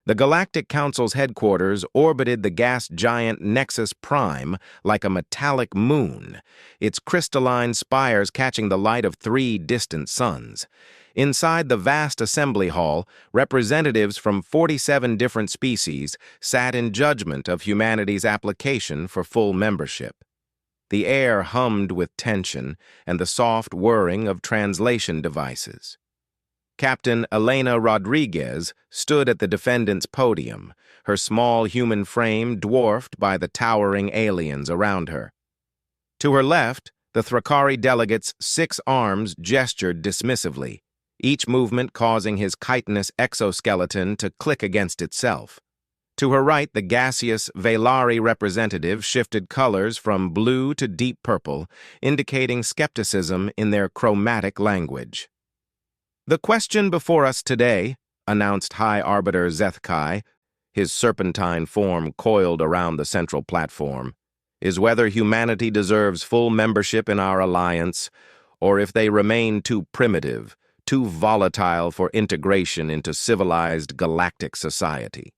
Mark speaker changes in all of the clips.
Speaker 1: The Galactic Council's headquarters orbited the gas giant Nexus Prime like a metallic moon, its crystalline spires catching the light of three distant suns. Inside the vast assembly hall, representatives from 47 different species sat in judgment of humanity's application for full membership. The air hummed with tension and the soft whirring of translation devices. Captain Elena Rodriguez stood at the defendant's podium, her small human frame dwarfed by the towering aliens around her. To her left, the Thrakari delegate's 6 arms gestured dismissively, each movement causing his chitinous exoskeleton to click against itself. To her right, the gaseous Velari representative shifted colors from blue to deep purple, indicating skepticism in their chromatic language. "The question before us today," announced High Arbiter Zethkai, his serpentine form coiled around the central platform, "is whether humanity deserves full membership in our alliance, or if they remain too primitive, too volatile for integration into civilized galactic society."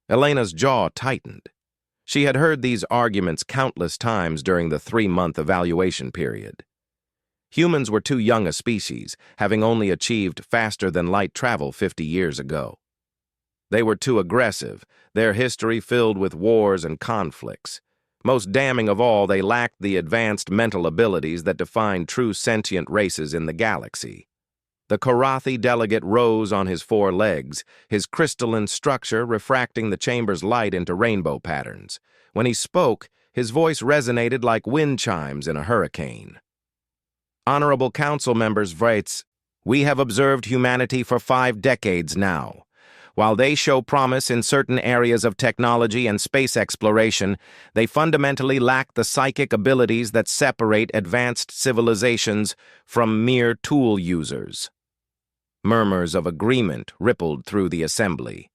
Speaker 1: Elena's jaw tightened. She had heard these arguments countless times during the 3-month evaluation period. Humans were too young a species, having only achieved faster-than-light travel 50 years ago. They were too aggressive, their history filled with wars and conflicts. Most damning of all, they lacked the advanced mental abilities that define true sentient races in the galaxy. The Korathi delegate rose on his 4 legs, his crystalline structure refracting the chamber's light into rainbow patterns. When he spoke, his voice resonated like wind chimes in a hurricane. "Honorable Council members Vrates, we have observed humanity for 5 decades now. While they show promise in certain areas of technology and space exploration, they fundamentally lack the psychic abilities that separate advanced civilizations from mere tool users." Murmurs of agreement rippled through the assembly.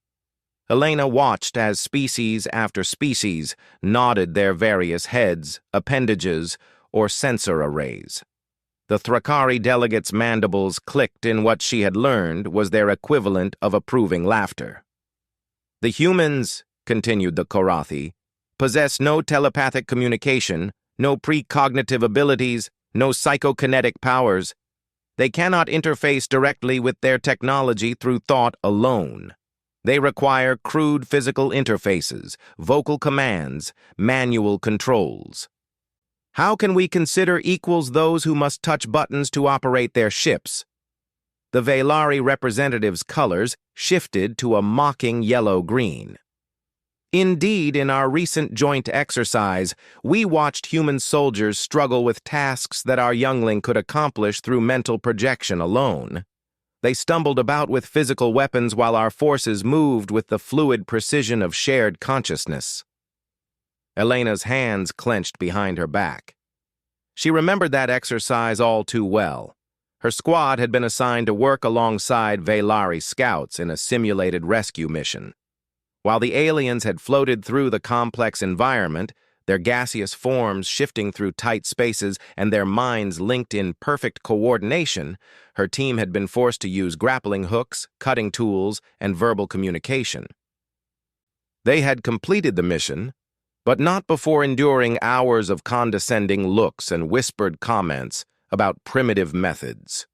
Speaker 1: Elena watched as species after species nodded their various heads, appendages, or sensor arrays. The Thrakari delegate's mandibles clicked in what she had learned was their equivalent of approving laughter. "The humans," continued the Korathi, "possess no telepathic communication, no precognitive abilities, no psychokinetic powers. They cannot interface directly with their technology through thought alone. They require crude physical interfaces, vocal commands, manual controls. How can we consider equals those who must touch buttons to operate their ships?" The Velari representative's colors shifted to a mocking yellow-green. "Indeed, in our recent joint exercise, we watched human soldiers struggle with tasks that our youngling could accomplish through mental projection alone. They stumbled about with physical weapons while our forces moved with the fluid precision of shared consciousness." Elena's hands clenched behind her back. She remembered that exercise all too well. Her squad had been assigned to work alongside Velari scouts in a simulated rescue mission. While the aliens had floated through the complex environment, their gaseous forms shifting through tight spaces and their minds linked in perfect coordination, her team had been forced to use grappling hooks, cutting tools, and verbal communication. They had completed the mission, but not before enduring hours of condescending looks and whispered comments about primitive methods.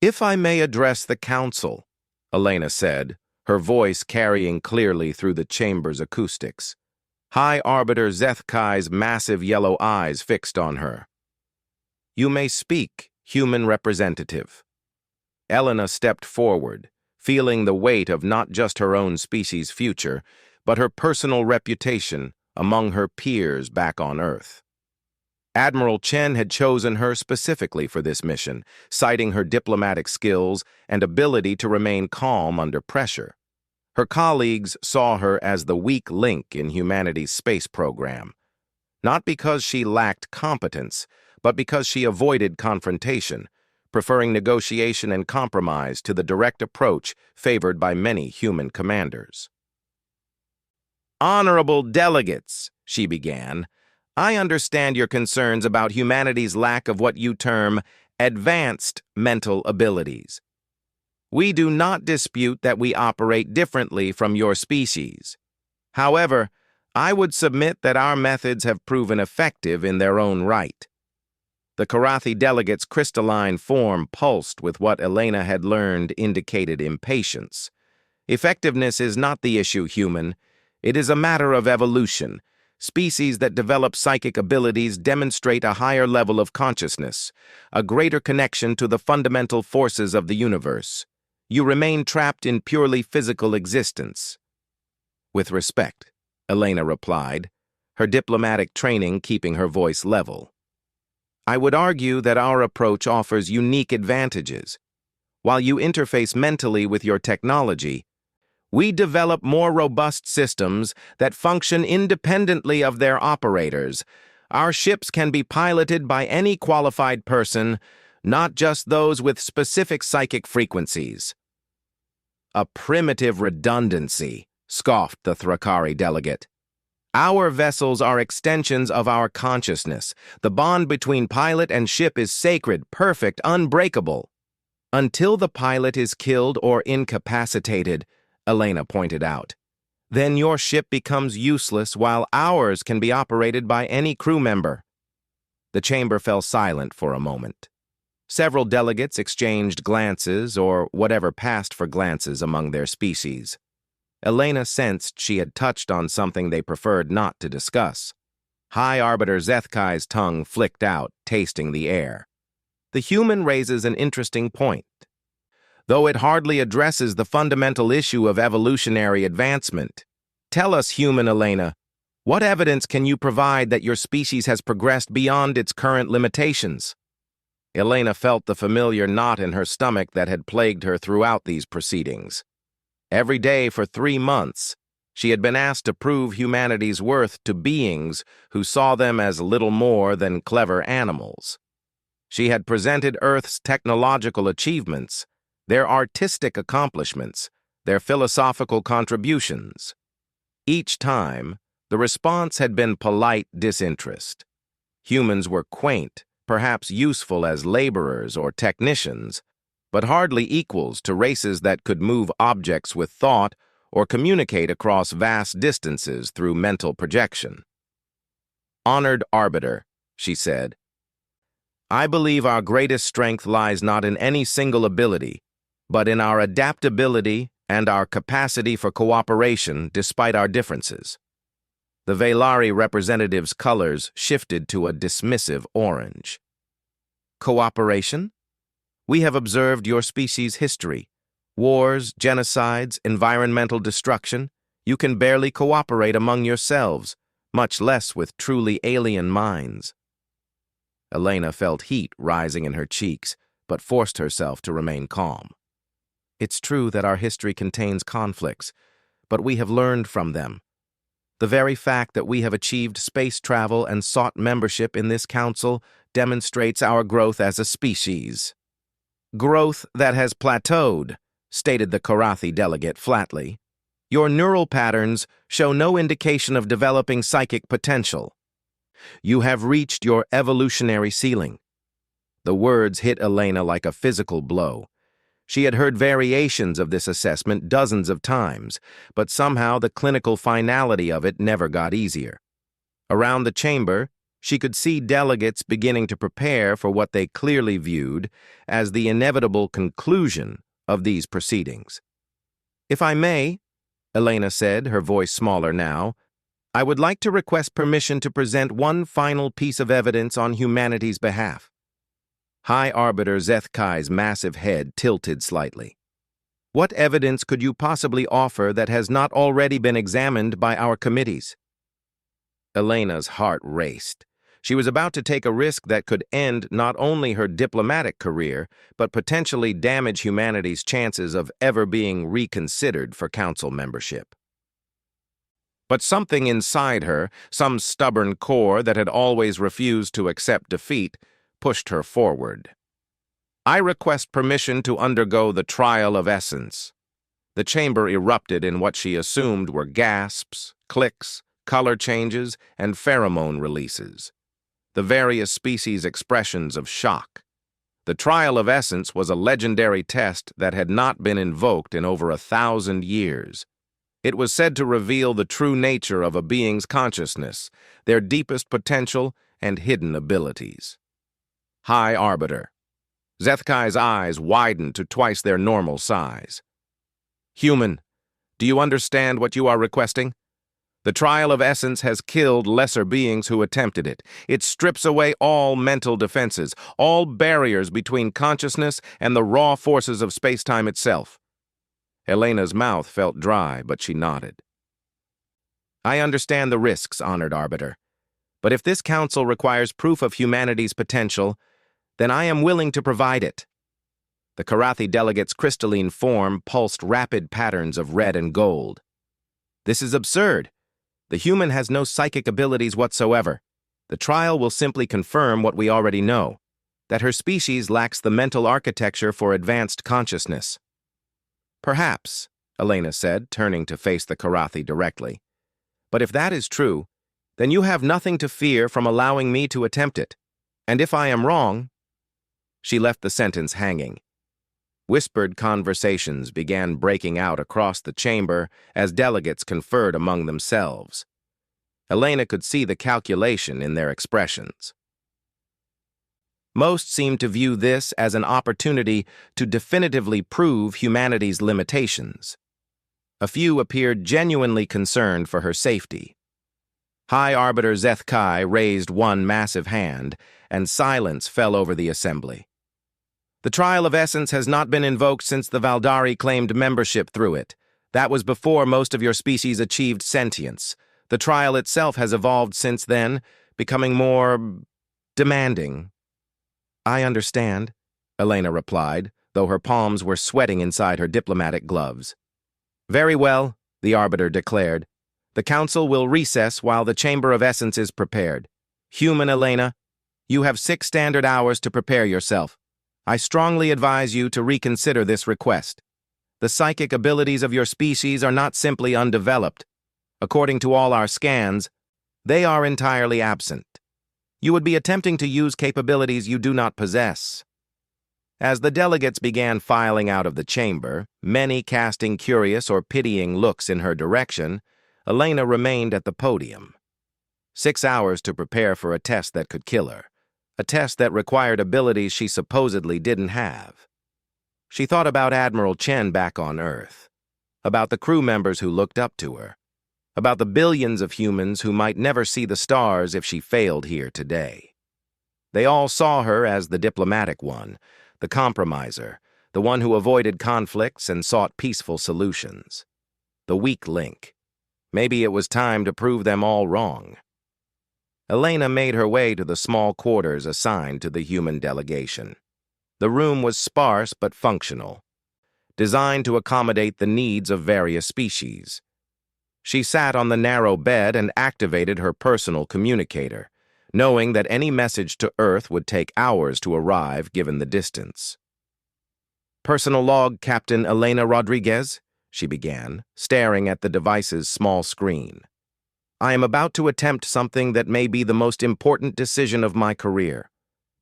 Speaker 1: "If I may address the Council," Elena said, her voice carrying clearly through the chamber's acoustics. High Arbiter Zethkai's massive yellow eyes fixed on her. "You may speak, human representative." Elena stepped forward, feeling the weight of not just her own species' future, but her personal reputation among her peers back on Earth. Admiral Chen had chosen her specifically for this mission, citing her diplomatic skills and ability to remain calm under pressure. Her colleagues saw her as the weak link in humanity's space program, not because she lacked competence, but because she avoided confrontation, preferring negotiation and compromise to the direct approach favored by many human commanders. "Honorable delegates," she began, "I understand your concerns about humanity's lack of what you term advanced mental abilities. We do not dispute that we operate differently from your species. However, I would submit that our methods have proven effective in their own right. The Karathi delegate's crystalline form pulsed with what Elena had learned indicated impatience. Effectiveness is not the issue, human. It is a matter of evolution. Species that develop psychic abilities demonstrate a higher level of consciousness, a greater connection to the fundamental forces of the universe. You remain trapped in purely physical existence. With respect, Elena replied, her diplomatic training keeping her voice level. I would argue that our approach offers unique advantages. While you interface mentally with your technology, we develop more robust systems that function independently of their operators. Our ships can be piloted by any qualified person, not just those with specific psychic frequencies. A primitive redundancy, scoffed the Thrakari delegate. Our vessels are extensions of our consciousness. The bond between pilot and ship is sacred, perfect, unbreakable. Until the pilot is killed or incapacitated, Elena pointed out. Then your ship becomes useless while ours can be operated by any crew member. The chamber fell silent for a moment. Several delegates exchanged glances or whatever passed for glances among their species. Elena sensed she had touched on something they preferred not to discuss. High Arbiter Zethkai's tongue flicked out, tasting the air. The human raises an interesting point. Though it hardly addresses the fundamental issue of evolutionary advancement. Tell us, human Elena, what evidence can you provide that your species has progressed beyond its current limitations? Elena felt the familiar knot in her stomach that had plagued her throughout these proceedings. Every day for 3 months, she had been asked to prove humanity's worth to beings who saw them as little more than clever animals. She had presented Earth's technological achievements, their artistic accomplishments, their philosophical contributions. Each time, the response had been polite disinterest. Humans were quaint, perhaps useful as laborers or technicians, but hardly equals to races that could move objects with thought or communicate across vast distances through mental projection. Honored Arbiter, she said, I believe our greatest strength lies not in any single ability, but in our adaptability and our capacity for cooperation despite our differences. The Velari representative's colors shifted to a dismissive orange. Cooperation? We have observed your species' history. Wars, genocides, environmental destruction. You can barely cooperate among yourselves, much less with truly alien minds. Elena felt heat rising in her cheeks, but forced herself to remain calm. It's true that our history contains conflicts, but we have learned from them. The very fact that we have achieved space travel and sought membership in this council demonstrates our growth as a species. Growth that has plateaued, stated the Karathi delegate flatly. Your neural patterns show no indication of developing psychic potential. You have reached your evolutionary ceiling. The words hit Elena like a physical blow. She had heard variations of this assessment dozens of times, but somehow the clinical finality of it never got easier. Around the chamber, she could see delegates beginning to prepare for what they clearly viewed as the inevitable conclusion of these proceedings. If I may, Elena said, her voice smaller now, I would like to request permission to present one final piece of evidence on humanity's behalf. High Arbiter Zethkai's massive head tilted slightly. What evidence could you possibly offer that has not already been examined by our committees? Elena's heart raced. She was about to take a risk that could end not only her diplomatic career, but potentially damage humanity's chances of ever being reconsidered for council membership. But something inside her, some stubborn core that had always refused to accept defeat, pushed her forward. I request permission to undergo the trial of essence. The chamber erupted in what she assumed were gasps, clicks, color changes, and pheromone releases. The various species' expressions of shock. The trial of essence was a legendary test that had not been invoked in over 1,000 years. It was said to reveal the true nature of a being's consciousness, their deepest potential and hidden abilities. High Arbiter. Zethkai's eyes widened to twice their normal size. Human, do you understand what you are requesting? The trial of essence has killed lesser beings who attempted it. It strips away all mental defenses, all barriers between consciousness and the raw forces of space-time itself. Elena's mouth felt dry, but she nodded. I understand the risks, Honored Arbiter. But if this council requires proof of humanity's potential, then I am willing to provide it. The Karathi delegate's crystalline form pulsed rapid patterns of red and gold. This is absurd. The human has no psychic abilities whatsoever. The trial will simply confirm what we already know, that her species lacks the mental architecture for advanced consciousness. Perhaps, Elena said, turning to face the Karathi directly. But if that is true, then you have nothing to fear from allowing me to attempt it. And if I am wrong... She left the sentence hanging. Whispered conversations began breaking out across the chamber as delegates conferred among themselves. Elena could see the calculation in their expressions. Most seemed to view this as an opportunity to definitively prove humanity's limitations. A few appeared genuinely concerned for her safety. High Arbiter Zethkai raised one massive hand, and silence fell over the assembly. The trial of essence has not been invoked since the Valdari claimed membership through it. That was before most of your species achieved sentience. The trial itself has evolved since then, becoming more... demanding. I understand, Elena replied, though her palms were sweating inside her diplomatic gloves. Very well, the Arbiter declared. The Council will recess while the Chamber of Essence is prepared. Human Elena, you have 6 standard hours to prepare yourself. I strongly advise you to reconsider this request. The psychic abilities of your species are not simply undeveloped. According to all our scans, they are entirely absent. You would be attempting to use capabilities you do not possess. As the delegates began filing out of the chamber, many casting curious or pitying looks in her direction, Elena remained at the podium. 6 hours to prepare for a test that could kill her. A test that required abilities she supposedly didn't have. She thought about Admiral Chen back on Earth, about the crew members who looked up to her, about the billions of humans who might never see the stars if she failed here today. They all saw her as the diplomatic one, the compromiser, the one who avoided conflicts and sought peaceful solutions. The weak link. Maybe it was time to prove them all wrong. Elena made her way to the small quarters assigned to the human delegation. The room was sparse but functional, designed to accommodate the needs of various species. She sat on the narrow bed and activated her personal communicator, knowing that any message to Earth would take hours to arrive given the distance. Personal log, Captain Elena Rodriguez, she began, staring at the device's small screen. I am about to attempt something that may be the most important decision of my career,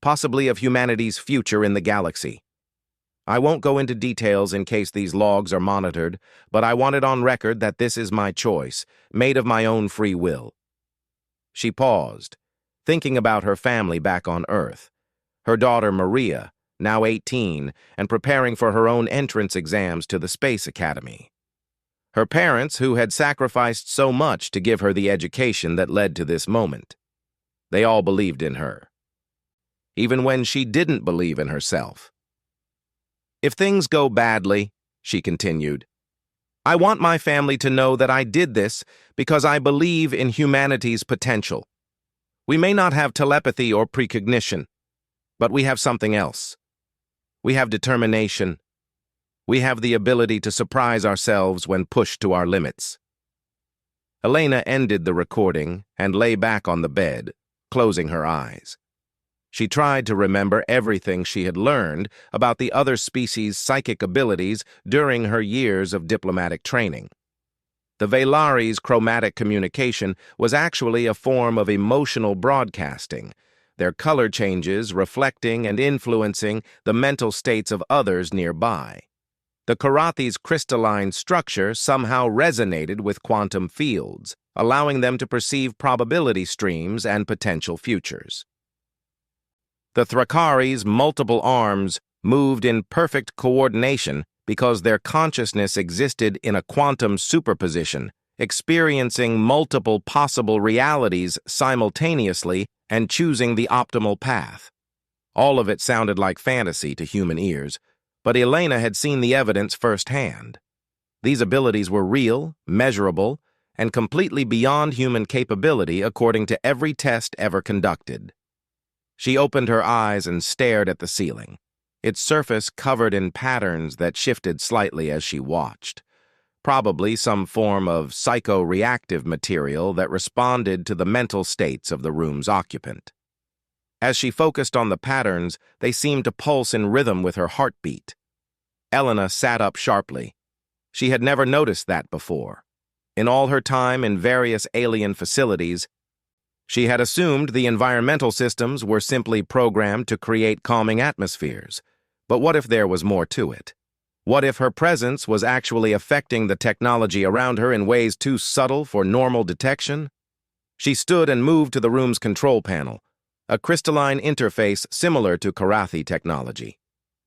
Speaker 1: possibly of humanity's future in the galaxy. I won't go into details in case these logs are monitored, but I want it on record that this is my choice, made of my own free will. She paused, thinking about her family back on Earth, her daughter Maria, now 18, and preparing for her own entrance exams to the Space Academy. Her parents, who had sacrificed so much to give her the education that led to this moment. They all believed in her, even when she didn't believe in herself. If things go badly, she continued, I want my family to know that I did this because I believe in humanity's potential. We may not have telepathy or precognition, but we have something else. We have determination. We have the ability to surprise ourselves when pushed to our limits. Elena ended the recording and lay back on the bed, closing her eyes. She tried to remember everything she had learned about the other species' psychic abilities during her years of diplomatic training. The Velari's chromatic communication was actually a form of emotional broadcasting, their color changes reflecting and influencing the mental states of others nearby. The Karathi's crystalline structure somehow resonated with quantum fields, allowing them to perceive probability streams and potential futures. The Thrakari's multiple arms moved in perfect coordination because their consciousness existed in a quantum superposition, experiencing multiple possible realities simultaneously and choosing the optimal path. All of it sounded like fantasy to human ears, but Elena had seen the evidence firsthand. These abilities were real, measurable, and completely beyond human capability according to every test ever conducted. She opened her eyes and stared at the ceiling, its surface covered in patterns that shifted slightly as she watched. Probably some form of psycho-reactive material that responded to the mental states of the room's occupant. As she focused on the patterns, they seemed to pulse in rhythm with her heartbeat. Elena sat up sharply. She had never noticed that before. In all her time in various alien facilities, she had assumed the environmental systems were simply programmed to create calming atmospheres. But what if there was more to it? What if her presence was actually affecting the technology around her in ways too subtle for normal detection? She stood and moved to the room's control panel, a crystalline interface similar to Karathi technology.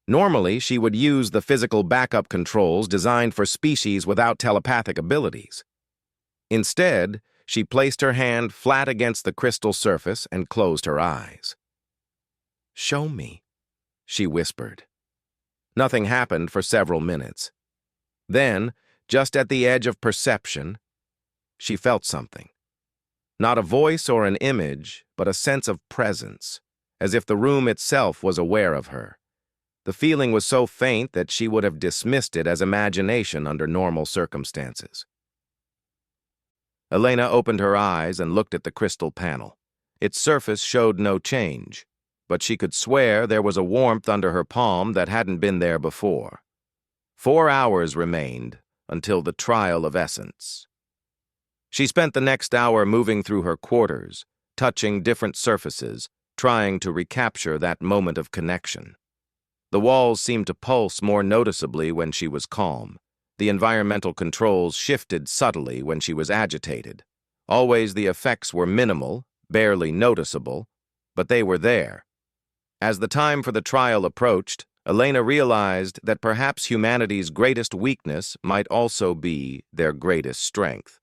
Speaker 1: Normally, she would use the physical backup controls designed for species without telepathic abilities. Instead, she placed her hand flat against the crystal surface and closed her eyes. "Show me," she whispered. Nothing happened for several minutes. Then, just at the edge of perception, she felt something. Not a voice or an image, but a sense of presence, as if the room itself was aware of her. The feeling was so faint that she would have dismissed it as imagination under normal circumstances. Elena opened her eyes and looked at the crystal panel. Its surface showed no change, but she could swear there was a warmth under her palm that hadn't been there before. 4 hours remained until the trial of essence. She spent the next hour moving through her quarters, touching different surfaces, trying to recapture that moment of connection. The walls seemed to pulse more noticeably when she was calm. The environmental controls shifted subtly when she was agitated. Always the effects were minimal, barely noticeable, but they were there. As the time for the trial approached, Elena realized that perhaps humanity's greatest weakness might also be their greatest strength.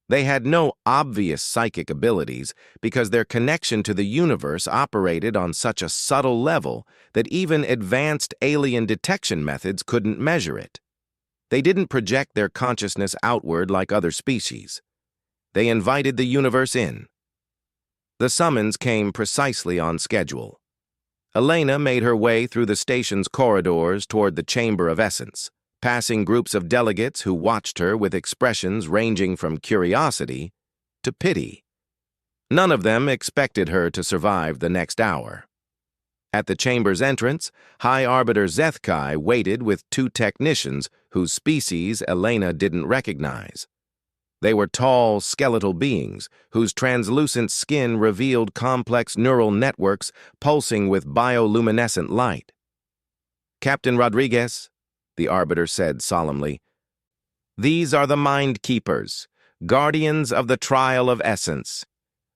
Speaker 1: They had no obvious psychic abilities because their connection to the universe operated on such a subtle level that even advanced alien detection methods couldn't measure it. They didn't project their consciousness outward like other species. They invited the universe in. The summons came precisely on schedule. Elena made her way through the station's corridors toward the Chamber of Essence, passing groups of delegates who watched her with expressions ranging from curiosity to pity. None of them expected her to survive the next hour. At the chamber's entrance, High Arbiter Zethkai waited with 2 technicians whose species Elena didn't recognize. They were tall, skeletal beings whose translucent skin revealed complex neural networks pulsing with bioluminescent light. "Captain Rodriguez," the Arbiter said solemnly, "these are the Mind Keepers, guardians of the Trial of Essence.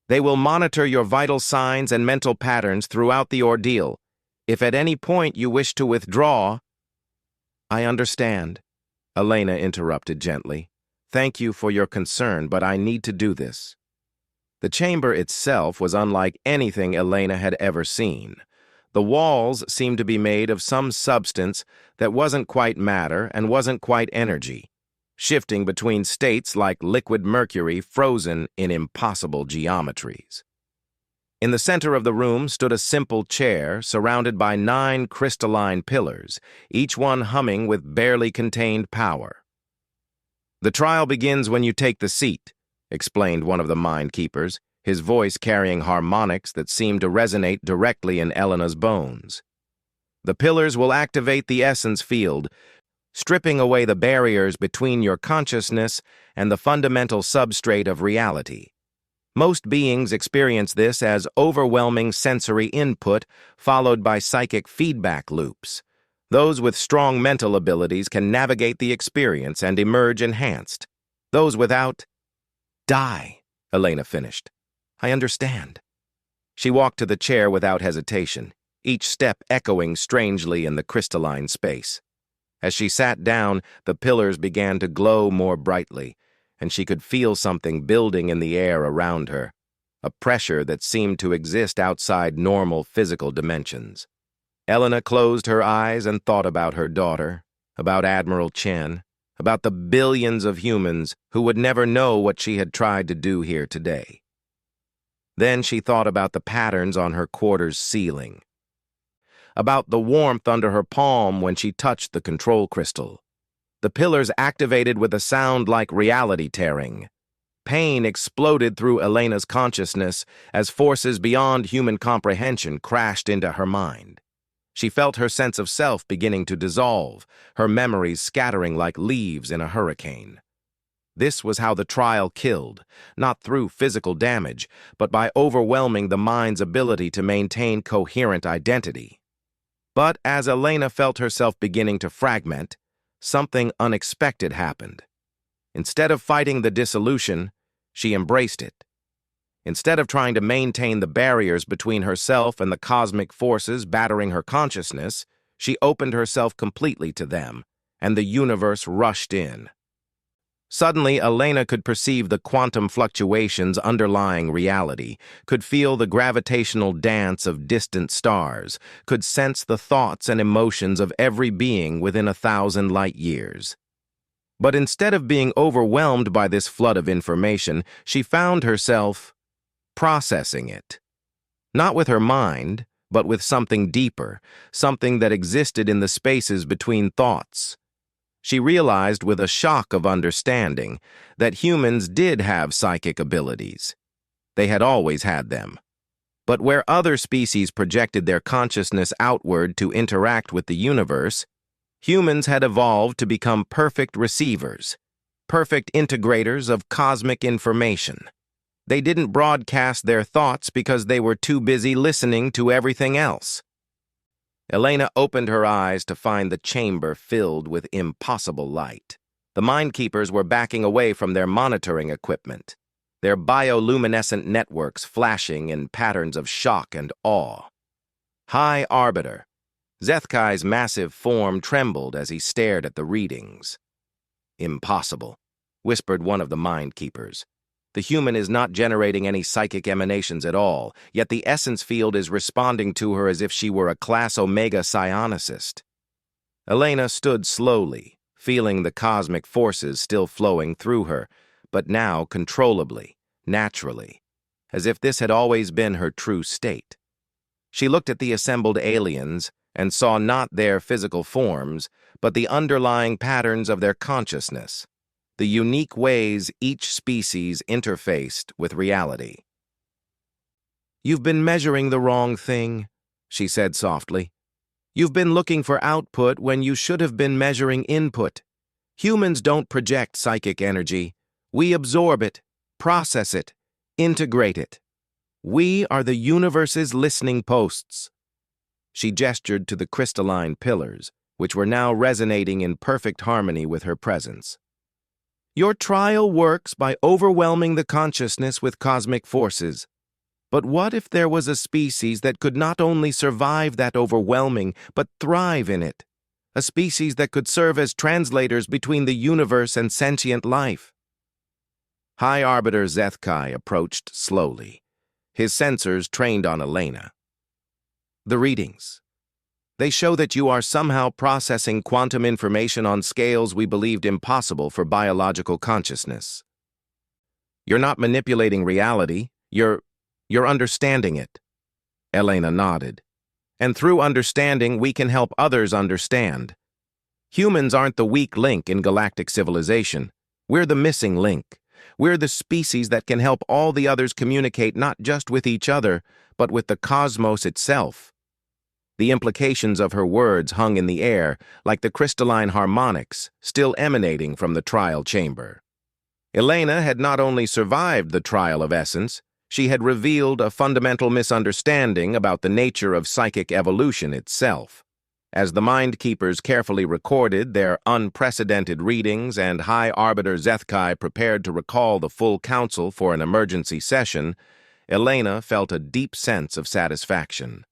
Speaker 1: They will monitor your vital signs and mental patterns throughout the ordeal. If at any point you wish to withdraw—" "I understand," Elena interrupted gently. "Thank you for your concern, but I need to do this." The chamber itself was unlike anything Elena had ever seen. The walls seemed to be made of some substance that wasn't quite matter and wasn't quite energy, shifting between states like liquid mercury frozen in impossible geometries. In the center of the room stood a simple chair surrounded by 9 crystalline pillars, each one humming with barely contained power. "The trial begins when you take the seat," explained one of the Mind Keepers, his voice carrying harmonics that seemed to resonate directly in Elena's bones. "The pillars will activate the essence field, stripping away the barriers between your consciousness and the fundamental substrate of reality. Most beings experience this as overwhelming sensory input followed by psychic feedback loops. Those with strong mental abilities can navigate the experience and emerge enhanced. Those without die, Elena finished. I understand. She walked to the chair without hesitation, each step echoing strangely in the crystalline space. As she sat down, the pillars began to glow more brightly, and she could feel something building in the air around her, a pressure that seemed to exist outside normal physical dimensions. Elena closed her eyes and thought about her daughter, about Admiral Chen, about the billions of humans who would never know what she had tried to do here today. Then she thought about the patterns on her quarter's ceiling, about the warmth under her palm when she touched the control crystal. The pillars activated with a sound like reality tearing. Pain exploded through Elena's consciousness as forces beyond human comprehension crashed into her mind. She felt her sense of self beginning to dissolve, her memories scattering like leaves in a hurricane. This was how the trial killed, not through physical damage, but by overwhelming the mind's ability to maintain coherent identity. But as Elena felt herself beginning to fragment, something unexpected happened. Instead of fighting the dissolution, she embraced it. Instead of trying to maintain the barriers between herself and the cosmic forces battering her consciousness, she opened herself completely to them, and the universe rushed in. Suddenly, Elena could perceive the quantum fluctuations underlying reality, could feel the gravitational dance of distant stars, could sense the thoughts and emotions of every being within 1,000 light years. But instead of being overwhelmed by this flood of information, she found herself processing it. Not with her mind, but with something deeper, something that existed in the spaces between thoughts. She realized with a shock of understanding that humans did have psychic abilities. They had always had them. But where other species projected their consciousness outward to interact with the universe, humans had evolved to become perfect receivers, perfect integrators of cosmic information. They didn't broadcast their thoughts because they were too busy listening to everything else. Elena opened her eyes to find the chamber filled with impossible light. The Mindkeepers were backing away from their monitoring equipment, their bioluminescent networks flashing in patterns of shock and awe. High Arbiter. Zethkai's massive form trembled as he stared at the readings. Impossible, whispered one of the Mindkeepers. The human is not generating any psychic emanations at all, yet the essence field is responding to her as if she were a class Omega psionicist. Elena stood slowly, feeling the cosmic forces still flowing through her, but now controllably, naturally, as if this had always been her true state. She looked at the assembled aliens and saw not their physical forms, but the underlying patterns of their consciousness, the unique ways each species interfaced with reality. "You've been measuring the wrong thing," she said softly. "You've been looking for output when you should have been measuring input. Humans don't project psychic energy. We absorb it, process it, integrate it. We are the universe's listening posts." She gestured to the crystalline pillars, which were now resonating in perfect harmony with her presence. "Your trial works by overwhelming the consciousness with cosmic forces. But what if there was a species that could not only survive that overwhelming, but thrive in it? A species that could serve as translators between the universe and sentient life?" High Arbiter Zethkai approached slowly, his sensors trained on Elena. "The readings. They show that you are somehow processing quantum information on scales we believed impossible for biological consciousness. You're not manipulating reality, you're understanding it." Elena nodded. "And through understanding, we can help others understand. Humans aren't the weak link in galactic civilization. We're the missing link. We're the species that can help all the others communicate not just with each other, but with the cosmos itself." The implications of her words hung in the air, like the crystalline harmonics still emanating from the trial chamber. Elena had not only survived the trial of essence, she had revealed a fundamental misunderstanding about the nature of psychic evolution itself. As the Mind Keepers carefully recorded their unprecedented readings and High Arbiter Zethkai prepared to recall the full council for an emergency session, Elena felt a deep sense of satisfaction.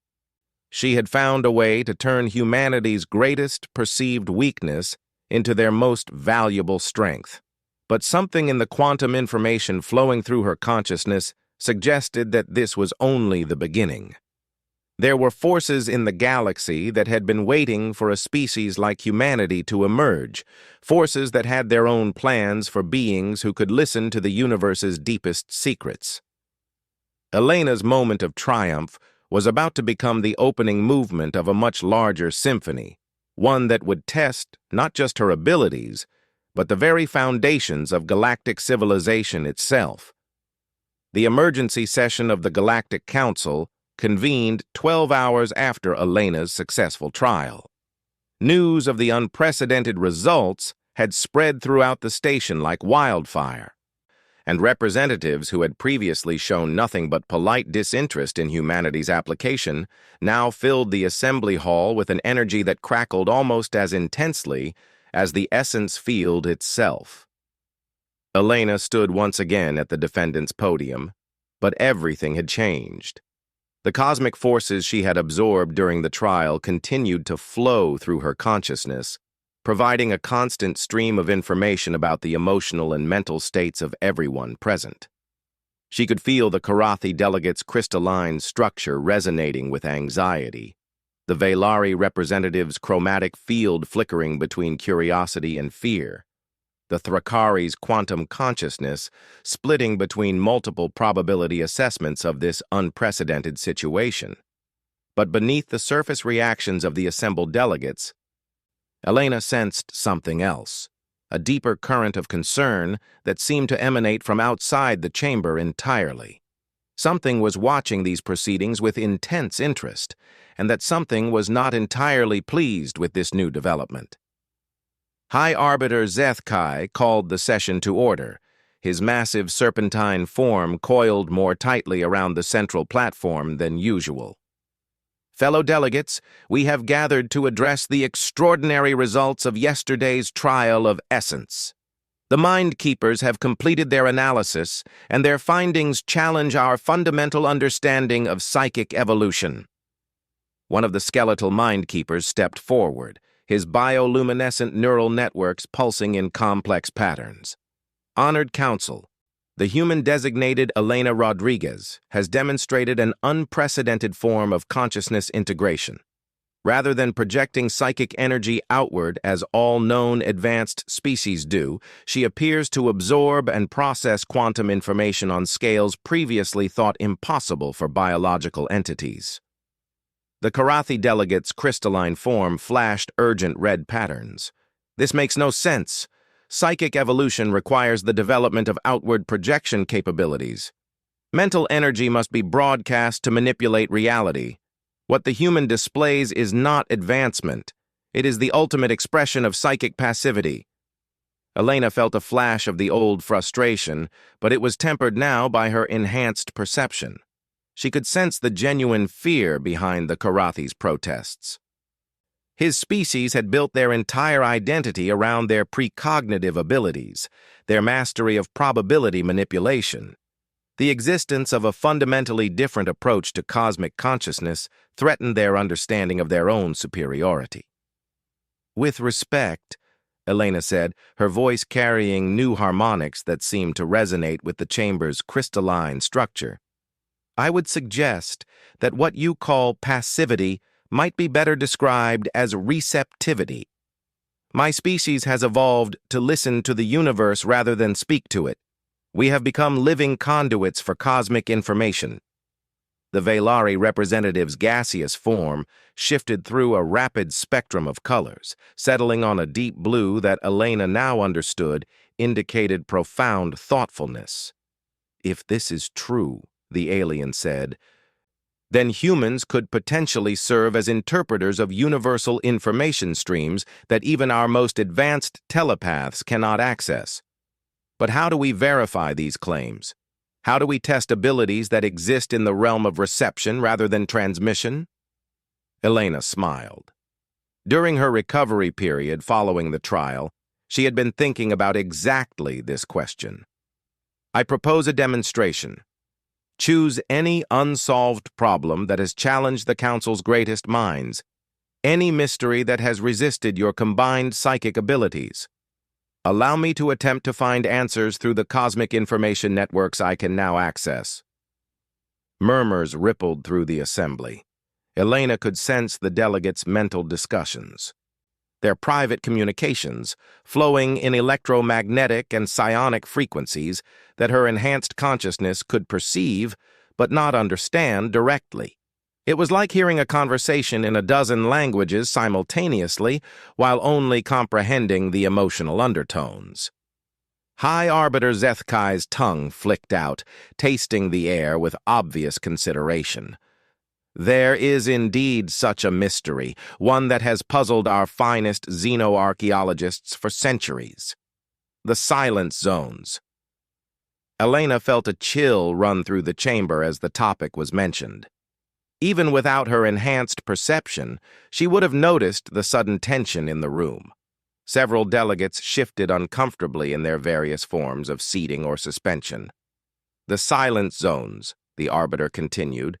Speaker 1: She had found a way to turn humanity's greatest perceived weakness into their most valuable strength. But something in the quantum information flowing through her consciousness suggested that this was only the beginning. There were forces in the galaxy that had been waiting for a species like humanity to emerge, forces that had their own plans for beings who could listen to the universe's deepest secrets. Elena's moment of triumph was about to become the opening movement of a much larger symphony, one that would test not just her abilities, but the very foundations of galactic civilization itself. The emergency session of the Galactic Council convened 12 hours after Elena's successful trial. News of the unprecedented results had spread throughout the station like wildfire, and representatives who had previously shown nothing but polite disinterest in humanity's application now filled the assembly hall with an energy that crackled almost as intensely as the essence field itself. Elena stood once again at the defendant's podium, but everything had changed. The cosmic forces she had absorbed during the trial continued to flow through her consciousness, providing a constant stream of information about the emotional and mental states of everyone present. She could feel the Karathi delegates' crystalline structure resonating with anxiety, the Velari representatives' chromatic field flickering between curiosity and fear, the Thrakari's quantum consciousness splitting between multiple probability assessments of this unprecedented situation. But beneath the surface reactions of the assembled delegates, Elena sensed something else, a deeper current of concern that seemed to emanate from outside the chamber entirely. Something was watching these proceedings with intense interest, and that something was not entirely pleased with this new development. High Arbiter Zethkai called the session to order, his massive serpentine form coiled more tightly around the central platform than usual. Fellow delegates, we have gathered to address the extraordinary results of yesterday's trial of essence. The Mind Keepers have completed their analysis, and their findings challenge our fundamental understanding of psychic evolution. One of the skeletal Mind Keepers stepped forward, his bioluminescent neural networks pulsing in complex patterns. Honored Council, the human-designated Elena Rodriguez has demonstrated an unprecedented form of consciousness integration. Rather than projecting psychic energy outward as all known advanced species do, she appears to absorb and process quantum information on scales previously thought impossible for biological entities. The Karathi delegate's crystalline form flashed urgent red patterns. This makes no sense. Psychic evolution requires the development of outward projection capabilities. Mental energy must be broadcast to manipulate reality. What the human displays is not advancement. It is the ultimate expression of psychic passivity. Elena felt a flash of the old frustration, but it was tempered now by her enhanced perception. She could sense the genuine fear behind the Karathi's protests. His species had built their entire identity around their precognitive abilities, their mastery of probability manipulation. The existence of a fundamentally different approach to cosmic consciousness threatened their understanding of their own superiority. With respect, Elena said, her voice carrying new harmonics that seemed to resonate with the chamber's crystalline structure, I would suggest that what you call passivity might be better described as receptivity. My species has evolved to listen to the universe rather than speak to it. We have become living conduits for cosmic information. The Velari representative's gaseous form shifted through a rapid spectrum of colors, settling on a deep blue that Elena now understood indicated profound thoughtfulness. If this is true, the alien said, then humans could potentially serve as interpreters of universal information streams that even our most advanced telepaths cannot access. But how do we verify these claims? How do we test abilities that exist in the realm of reception rather than transmission? Elena smiled. During her recovery period following the trial, she had been thinking about exactly this question. I propose a demonstration. Choose any unsolved problem that has challenged the Council's greatest minds, any mystery that has resisted your combined psychic abilities. Allow me to attempt to find answers through the cosmic information networks I can now access. Murmurs rippled through the assembly. Elena could sense the delegates' mental discussions. Their private communications, flowing in electromagnetic and psionic frequencies that her enhanced consciousness could perceive but not understand directly. It was like hearing a conversation in a dozen languages simultaneously while only comprehending the emotional undertones. High Arbiter Zethkai's tongue flicked out, tasting the air with obvious consideration. There is indeed such a mystery, one that has puzzled our finest xenoarchaeologists for centuries. The silence zones. Elena felt a chill run through the chamber as the topic was mentioned. Even without her enhanced perception, she would have noticed the sudden tension in the room. Several delegates shifted uncomfortably in their various forms of seating or suspension. The silence zones, the Arbiter continued,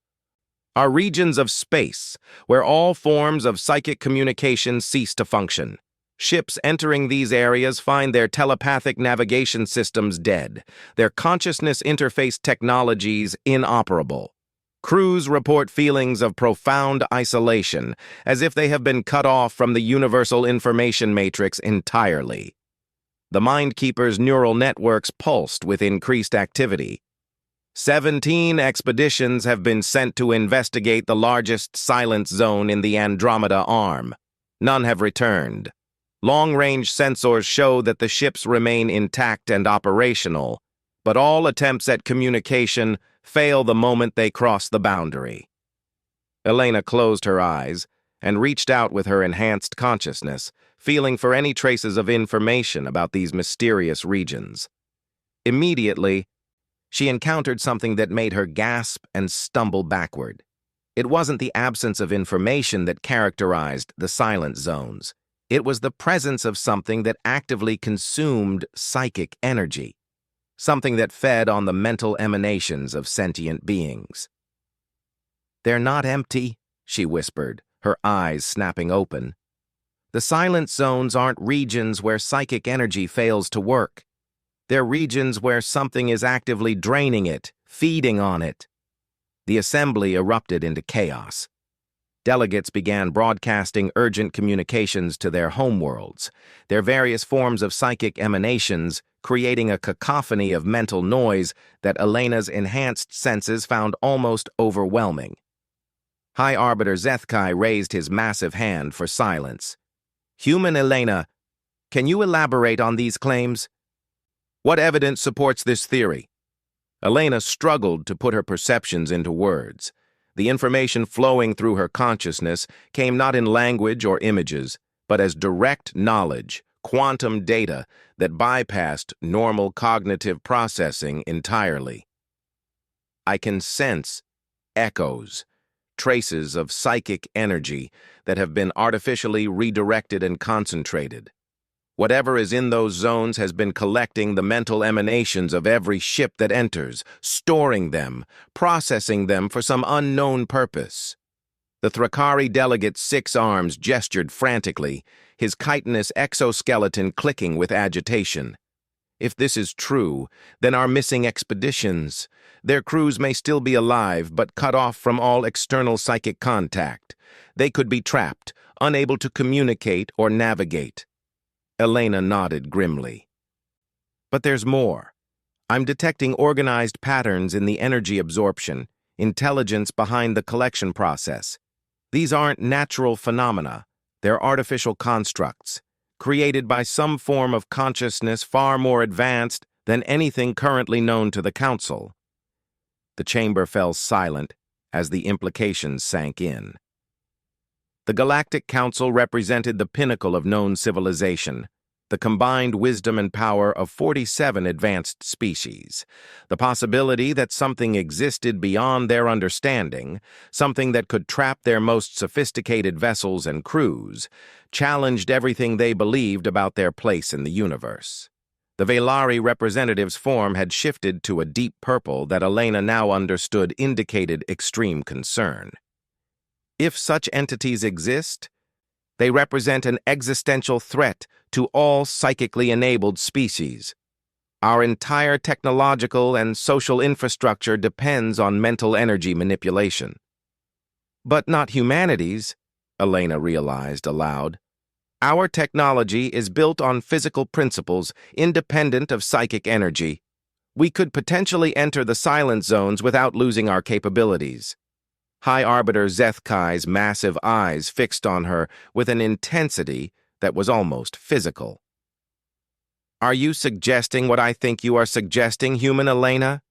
Speaker 1: are regions of space where all forms of psychic communication cease to function. Ships entering these areas find their telepathic navigation systems dead, their consciousness interface technologies inoperable. Crews report feelings of profound isolation, as if they have been cut off from the universal information matrix entirely. The Mindkeeper's neural networks pulsed with increased activity. 17 expeditions have been sent to investigate the largest silence zone in the Andromeda Arm. None have returned. Long-range sensors show that the ships remain intact and operational, but all attempts at communication fail the moment they cross the boundary. Elena closed her eyes and reached out with her enhanced consciousness, feeling for any traces of information about these mysterious regions. Immediately, she encountered something that made her gasp and stumble backward. It wasn't the absence of information that characterized the silent zones. It was the presence of something that actively consumed psychic energy, something that fed on the mental emanations of sentient beings. "They're not empty," she whispered, her eyes snapping open. "The silent zones aren't regions where psychic energy fails to work. They're regions where something is actively draining it, feeding on it." The assembly erupted into chaos. Delegates began broadcasting urgent communications to their homeworlds, their various forms of psychic emanations creating a cacophony of mental noise that Elena's enhanced senses found almost overwhelming. High Arbiter Zethkai raised his massive hand for silence. "Human Elena, can you elaborate on these claims? What evidence supports this theory?" Elena struggled to put her perceptions into words. The information flowing through her consciousness came not in language or images, but as direct knowledge, quantum data that bypassed normal cognitive processing entirely. "I can sense echoes, traces of psychic energy that have been artificially redirected and concentrated. Whatever is in those zones has been collecting the mental emanations of every ship that enters, storing them, processing them for some unknown purpose." The Thrakari delegate's 6 arms gestured frantically, his chitinous exoskeleton clicking with agitation. If this is true, then our missing expeditions, their crews may still be alive but cut off from all external psychic contact. They could be trapped, unable to communicate or navigate. Elena nodded grimly. "But there's more. I'm detecting organized patterns in the energy absorption, intelligence behind the collection process. These aren't natural phenomena. They're artificial constructs, created by some form of consciousness far more advanced than anything currently known to the Council." The chamber fell silent as the implications sank in. The Galactic Council represented the pinnacle of known civilization, the combined wisdom and power of 47 advanced species. The possibility that something existed beyond their understanding, something that could trap their most sophisticated vessels and crews, challenged everything they believed about their place in the universe. The Velari representative's form had shifted to a deep purple that Elena now understood indicated extreme concern. If such entities exist, they represent an existential threat to all psychically enabled species. Our entire technological and social infrastructure depends on mental energy manipulation. But not humanity's, Elena realized aloud. Our technology is built on physical principles independent of psychic energy. We could potentially enter the silent zones without losing our capabilities. High Arbiter Zethkai's massive eyes fixed on her with an intensity that was almost physical. Are you suggesting what I think you are suggesting, human Elena?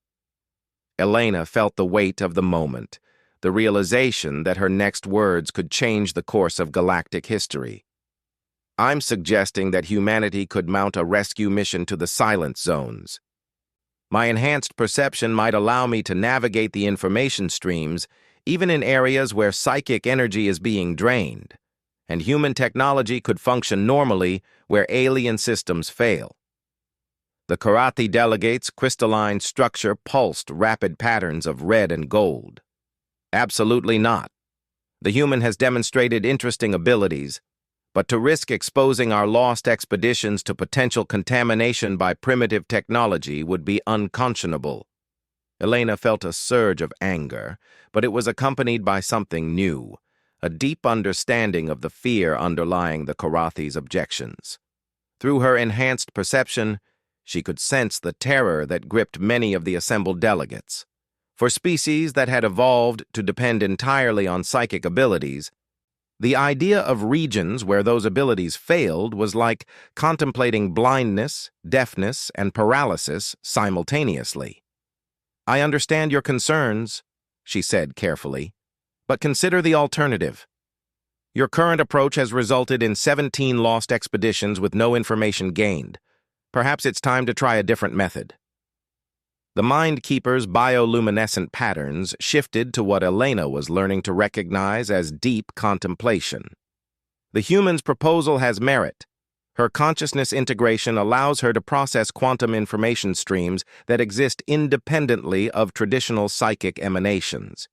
Speaker 1: Elena felt the weight of the moment, the realization that her next words could change the course of galactic history. I'm suggesting that humanity could mount a rescue mission to the silent zones. My enhanced perception might allow me to navigate the information streams even in areas where psychic energy is being drained, and human technology could function normally where alien systems fail. The Karathi delegate's crystalline structure pulsed rapid patterns of red and gold. Absolutely not. The human has demonstrated interesting abilities, but to risk exposing our lost expeditions to potential contamination by primitive technology would be unconscionable. Elena felt a surge of anger, but it was accompanied by something new, a deep understanding of the fear underlying the Karathi's objections. Through her enhanced perception, she could sense the terror that gripped many of the assembled delegates. For species that had evolved to depend entirely on psychic abilities, the idea of regions where those abilities failed was like contemplating blindness, deafness, and paralysis simultaneously. I understand your concerns, she said carefully, but consider the alternative. Your current approach has resulted in 17 lost expeditions with no information gained. Perhaps it's time to try a different method. The Mind Keeper's bioluminescent patterns shifted to what Elena was learning to recognize as deep contemplation. The human's proposal has merit. Her consciousness integration allows her to process quantum information streams that exist independently of traditional psychic emanations.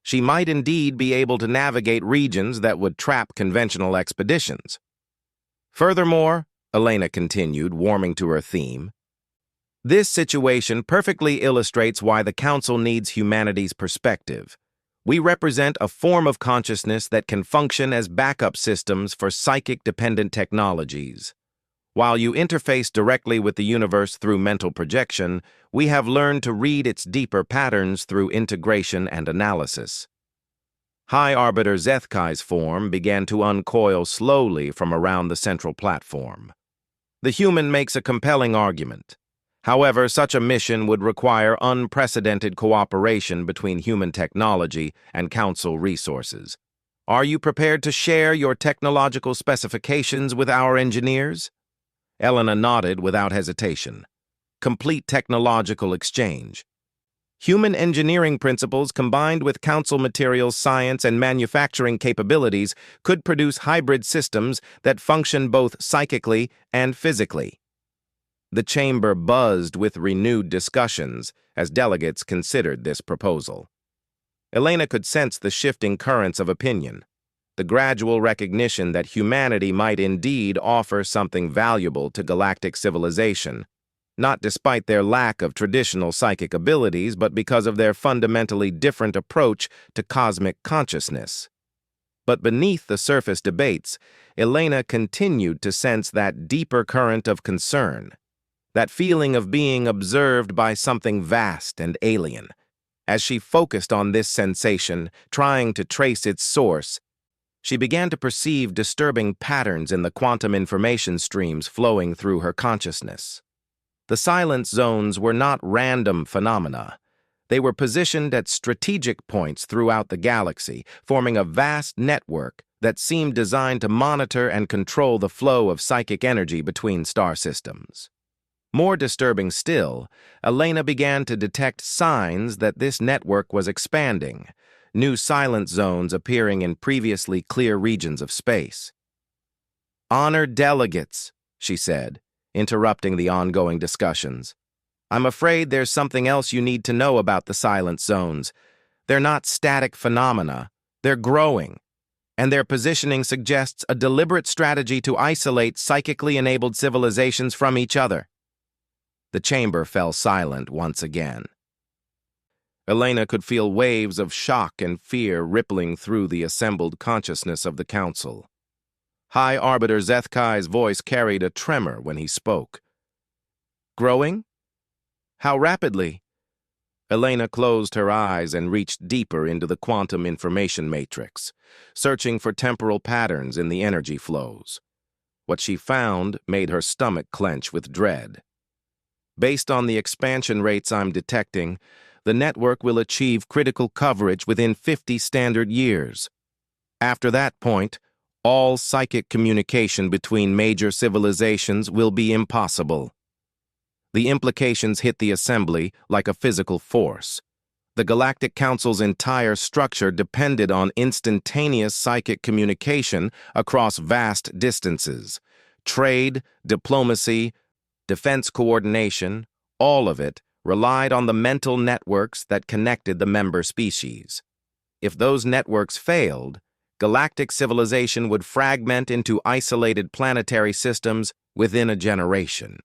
Speaker 1: She might indeed be able to navigate regions that would trap conventional expeditions. Furthermore, Elena continued, warming to her theme, this situation perfectly illustrates why the Council needs humanity's perspective. We represent a form of consciousness that can function as backup systems for psychic-dependent technologies. While you interface directly with the universe through mental projection, we have learned to read its deeper patterns through integration and analysis. High Arbiter Zethkai's form began to uncoil slowly from around the central platform. The human makes a compelling argument. However, such a mission would require unprecedented cooperation between human technology and Council resources. Are you prepared to share your technological specifications with our engineers? Elena nodded without hesitation. Complete technological exchange. Human engineering principles combined with Council materials science and manufacturing capabilities could produce hybrid systems that function both psychically and physically. The chamber buzzed with renewed discussions as delegates considered this proposal. Elena could sense the shifting currents of opinion, the gradual recognition that humanity might indeed offer something valuable to galactic civilization, not despite their lack of traditional psychic abilities, but because of their fundamentally different approach to cosmic consciousness. But beneath the surface debates, Elena continued to sense that deeper current of concern, that feeling of being observed by something vast and alien. As she focused on this sensation, trying to trace its source, she began to perceive disturbing patterns in the quantum information streams flowing through her consciousness. The silence zones were not random phenomena. They were positioned at strategic points throughout the galaxy, forming a vast network that seemed designed to monitor and control the flow of psychic energy between star systems. More disturbing still, Elena began to detect signs that this network was expanding, new silent zones appearing in previously clear regions of space. "Honored delegates," she said, interrupting the ongoing discussions. "I'm afraid there's something else you need to know about the silent zones. They're not static phenomena, they're growing, and their positioning suggests a deliberate strategy to isolate psychically enabled civilizations from each other." The chamber fell silent once again. Elena could feel waves of shock and fear rippling through the assembled consciousness of the council. High Arbiter Zethkai's voice carried a tremor when he spoke. "Growing? How rapidly?" Elena closed her eyes and reached deeper into the quantum information matrix, searching for temporal patterns in the energy flows. What she found made her stomach clench with dread. "Based on the expansion rates I'm detecting, the network will achieve critical coverage within 50 standard years. After that point, all psychic communication between major civilizations will be impossible." The implications hit the assembly like a physical force. The Galactic Council's entire structure depended on instantaneous psychic communication across vast distances. Trade, diplomacy, defense coordination, all of it relied on the mental networks that connected the member species. If those networks failed, galactic civilization would fragment into isolated planetary systems within a generation.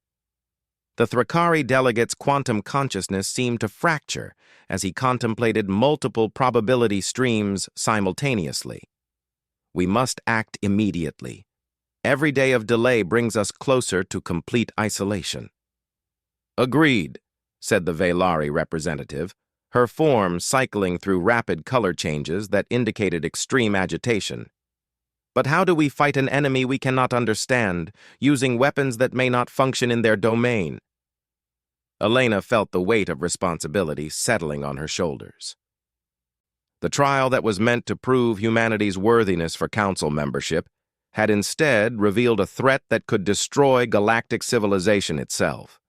Speaker 1: The Thrakari delegate's quantum consciousness seemed to fracture as he contemplated multiple probability streams simultaneously. "We must act immediately. Every day of delay brings us closer to complete isolation." "Agreed," said the Velari representative, her form cycling through rapid color changes that indicated extreme agitation. "But how do we fight an enemy we cannot understand, using weapons that may not function in their domain?" Elena felt the weight of responsibility settling on her shoulders. The trial that was meant to prove humanity's worthiness for council membership had instead revealed a threat that could destroy galactic civilization itself.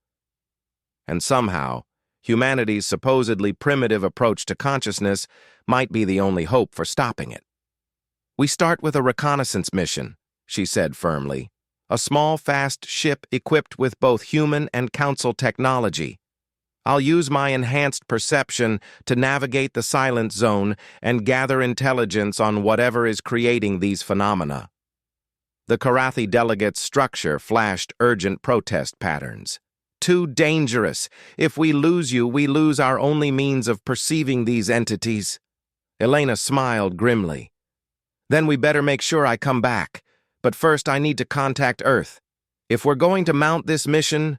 Speaker 1: And somehow, humanity's supposedly primitive approach to consciousness might be the only hope for stopping it. "We start with a reconnaissance mission," she said firmly. "A small, fast ship equipped with both human and council technology. I'll use my enhanced perception to navigate the silent zone and gather intelligence on whatever is creating these phenomena." The Karathi delegate's structure flashed urgent protest patterns. "Too dangerous. If we lose you, we lose our only means of perceiving these entities." Elena smiled grimly. "Then we better make sure I come back. But first I need to contact Earth. If we're going to mount this mission,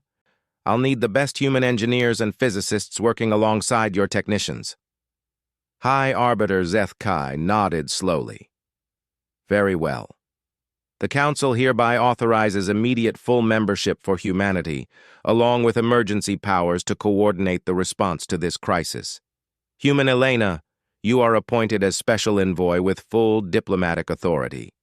Speaker 1: I'll need the best human engineers and physicists working alongside your technicians." High Arbiter Zethkai nodded slowly. "Very well. The Council hereby authorizes immediate full membership for humanity, along with emergency powers to coordinate the response to this crisis. Human Elena, you are appointed as special envoy with full diplomatic authority."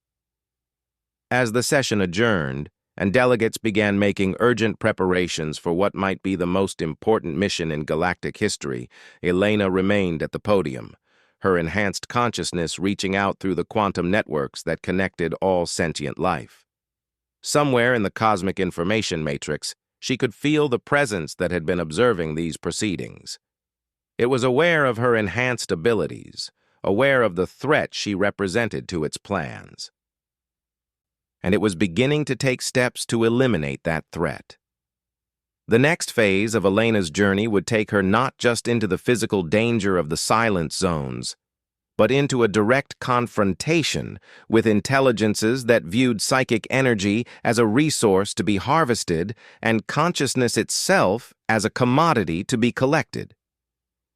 Speaker 1: As the session adjourned, and delegates began making urgent preparations for what might be the most important mission in galactic history, Elena remained at the podium, her enhanced consciousness reaching out through the quantum networks that connected all sentient life. Somewhere in the cosmic information matrix, she could feel the presence that had been observing these proceedings. It was aware of her enhanced abilities, aware of the threat she represented to its plans. And it was beginning to take steps to eliminate that threat. The next phase of Elena's journey would take her not just into the physical danger of the silent zones, but into a direct confrontation with intelligences that viewed psychic energy as a resource to be harvested and consciousness itself as a commodity to be collected.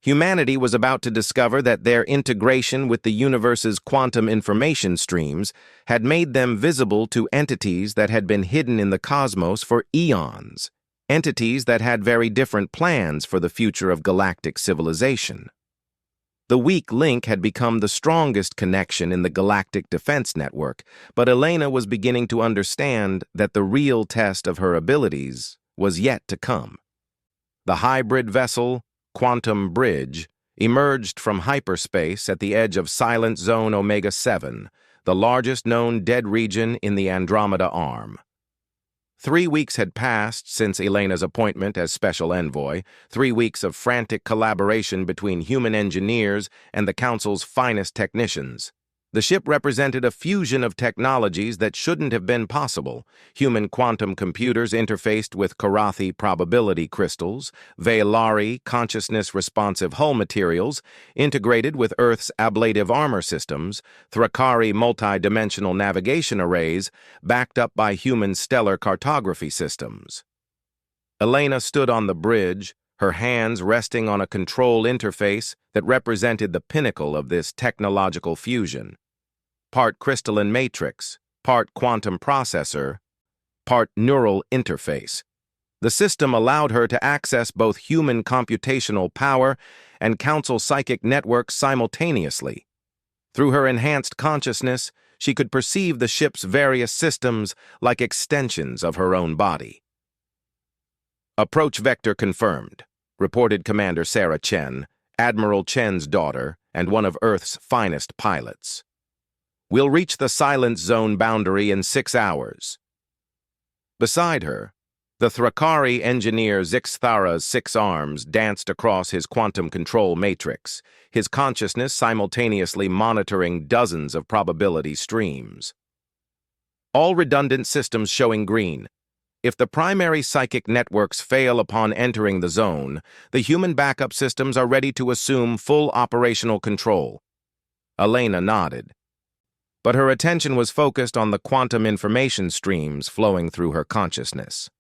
Speaker 1: Humanity was about to discover that their integration with the universe's quantum information streams had made them visible to entities that had been hidden in the cosmos for eons. entities that had very different plans for the future of galactic civilization. The weak link had become the strongest connection in the galactic defense network, but Elena was beginning to understand that the real test of her abilities was yet to come. The hybrid vessel, Quantum Bridge, emerged from hyperspace at the edge of Silent Zone Omega-7, the largest known dead region in the Andromeda Arm. 3 weeks had passed since Elena's appointment as Special Envoy, 3 weeks of frantic collaboration between human engineers and the Council's finest technicians. The ship represented a fusion of technologies that shouldn't have been possible. Human quantum computers interfaced with Karathi probability crystals, Veilari consciousness-responsive hull materials, integrated with Earth's ablative armor systems, Thrakari multi-dimensional navigation arrays, backed up by human stellar cartography systems. Elena stood on the bridge, her hands resting on a control interface that represented the pinnacle of this technological fusion. Part crystalline matrix, part quantum processor, part neural interface. The system allowed her to access both human computational power and Council psychic networks simultaneously. Through her enhanced consciousness, she could perceive the ship's various systems like extensions of her own body. Approach vector confirmed, reported Commander Sarah Chen, Admiral Chen's daughter and one of Earth's finest pilots. We'll reach the Silent Zone boundary in 6 hours. Beside her, the Thrakari engineer Zixthara's 6 arms danced across his quantum control matrix, his consciousness simultaneously monitoring dozens of probability streams. All redundant systems showing green. If the primary psychic networks fail upon entering the zone, the human backup systems are ready to assume full operational control. Elena nodded, but her attention was focused on the quantum information streams flowing through her consciousness.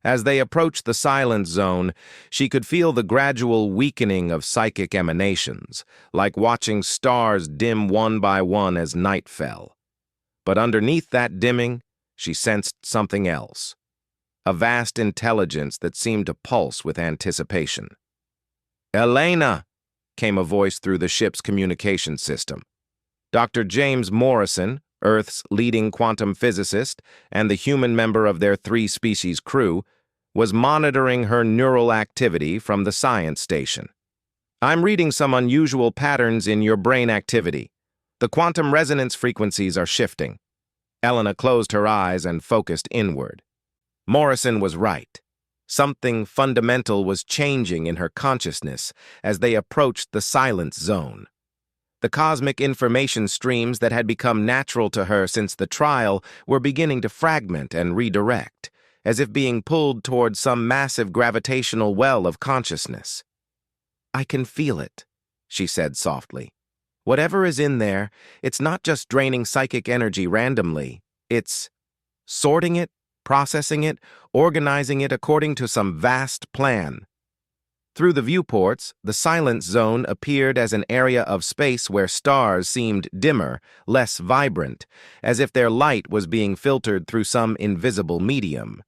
Speaker 1: As they approached the silent zone, she could feel the gradual weakening of psychic emanations, like watching stars dim one by one as night fell. But underneath that dimming, she sensed something else, a vast intelligence that seemed to pulse with anticipation. "Elena!" came a voice through the ship's communication system. Dr. James Morrison, Earth's leading quantum physicist and the human member of their 3-species crew, was monitoring her neural activity from the science station. "I'm reading some unusual patterns in your brain activity. The quantum resonance frequencies are shifting." Elena closed her eyes and focused inward. Morrison was right. Something fundamental was changing in her consciousness as they approached the silent zone. The cosmic information streams that had become natural to her since the trial were beginning to fragment and redirect, as if being pulled toward some massive gravitational well of consciousness. "I can feel it," she said softly. "Whatever is in there, it's not just draining psychic energy randomly. It's sorting it, processing it, organizing it according to some vast plan." Through the viewports, the silent zone appeared as an area of space where stars seemed dimmer, less vibrant, as if their light was being filtered through some invisible medium.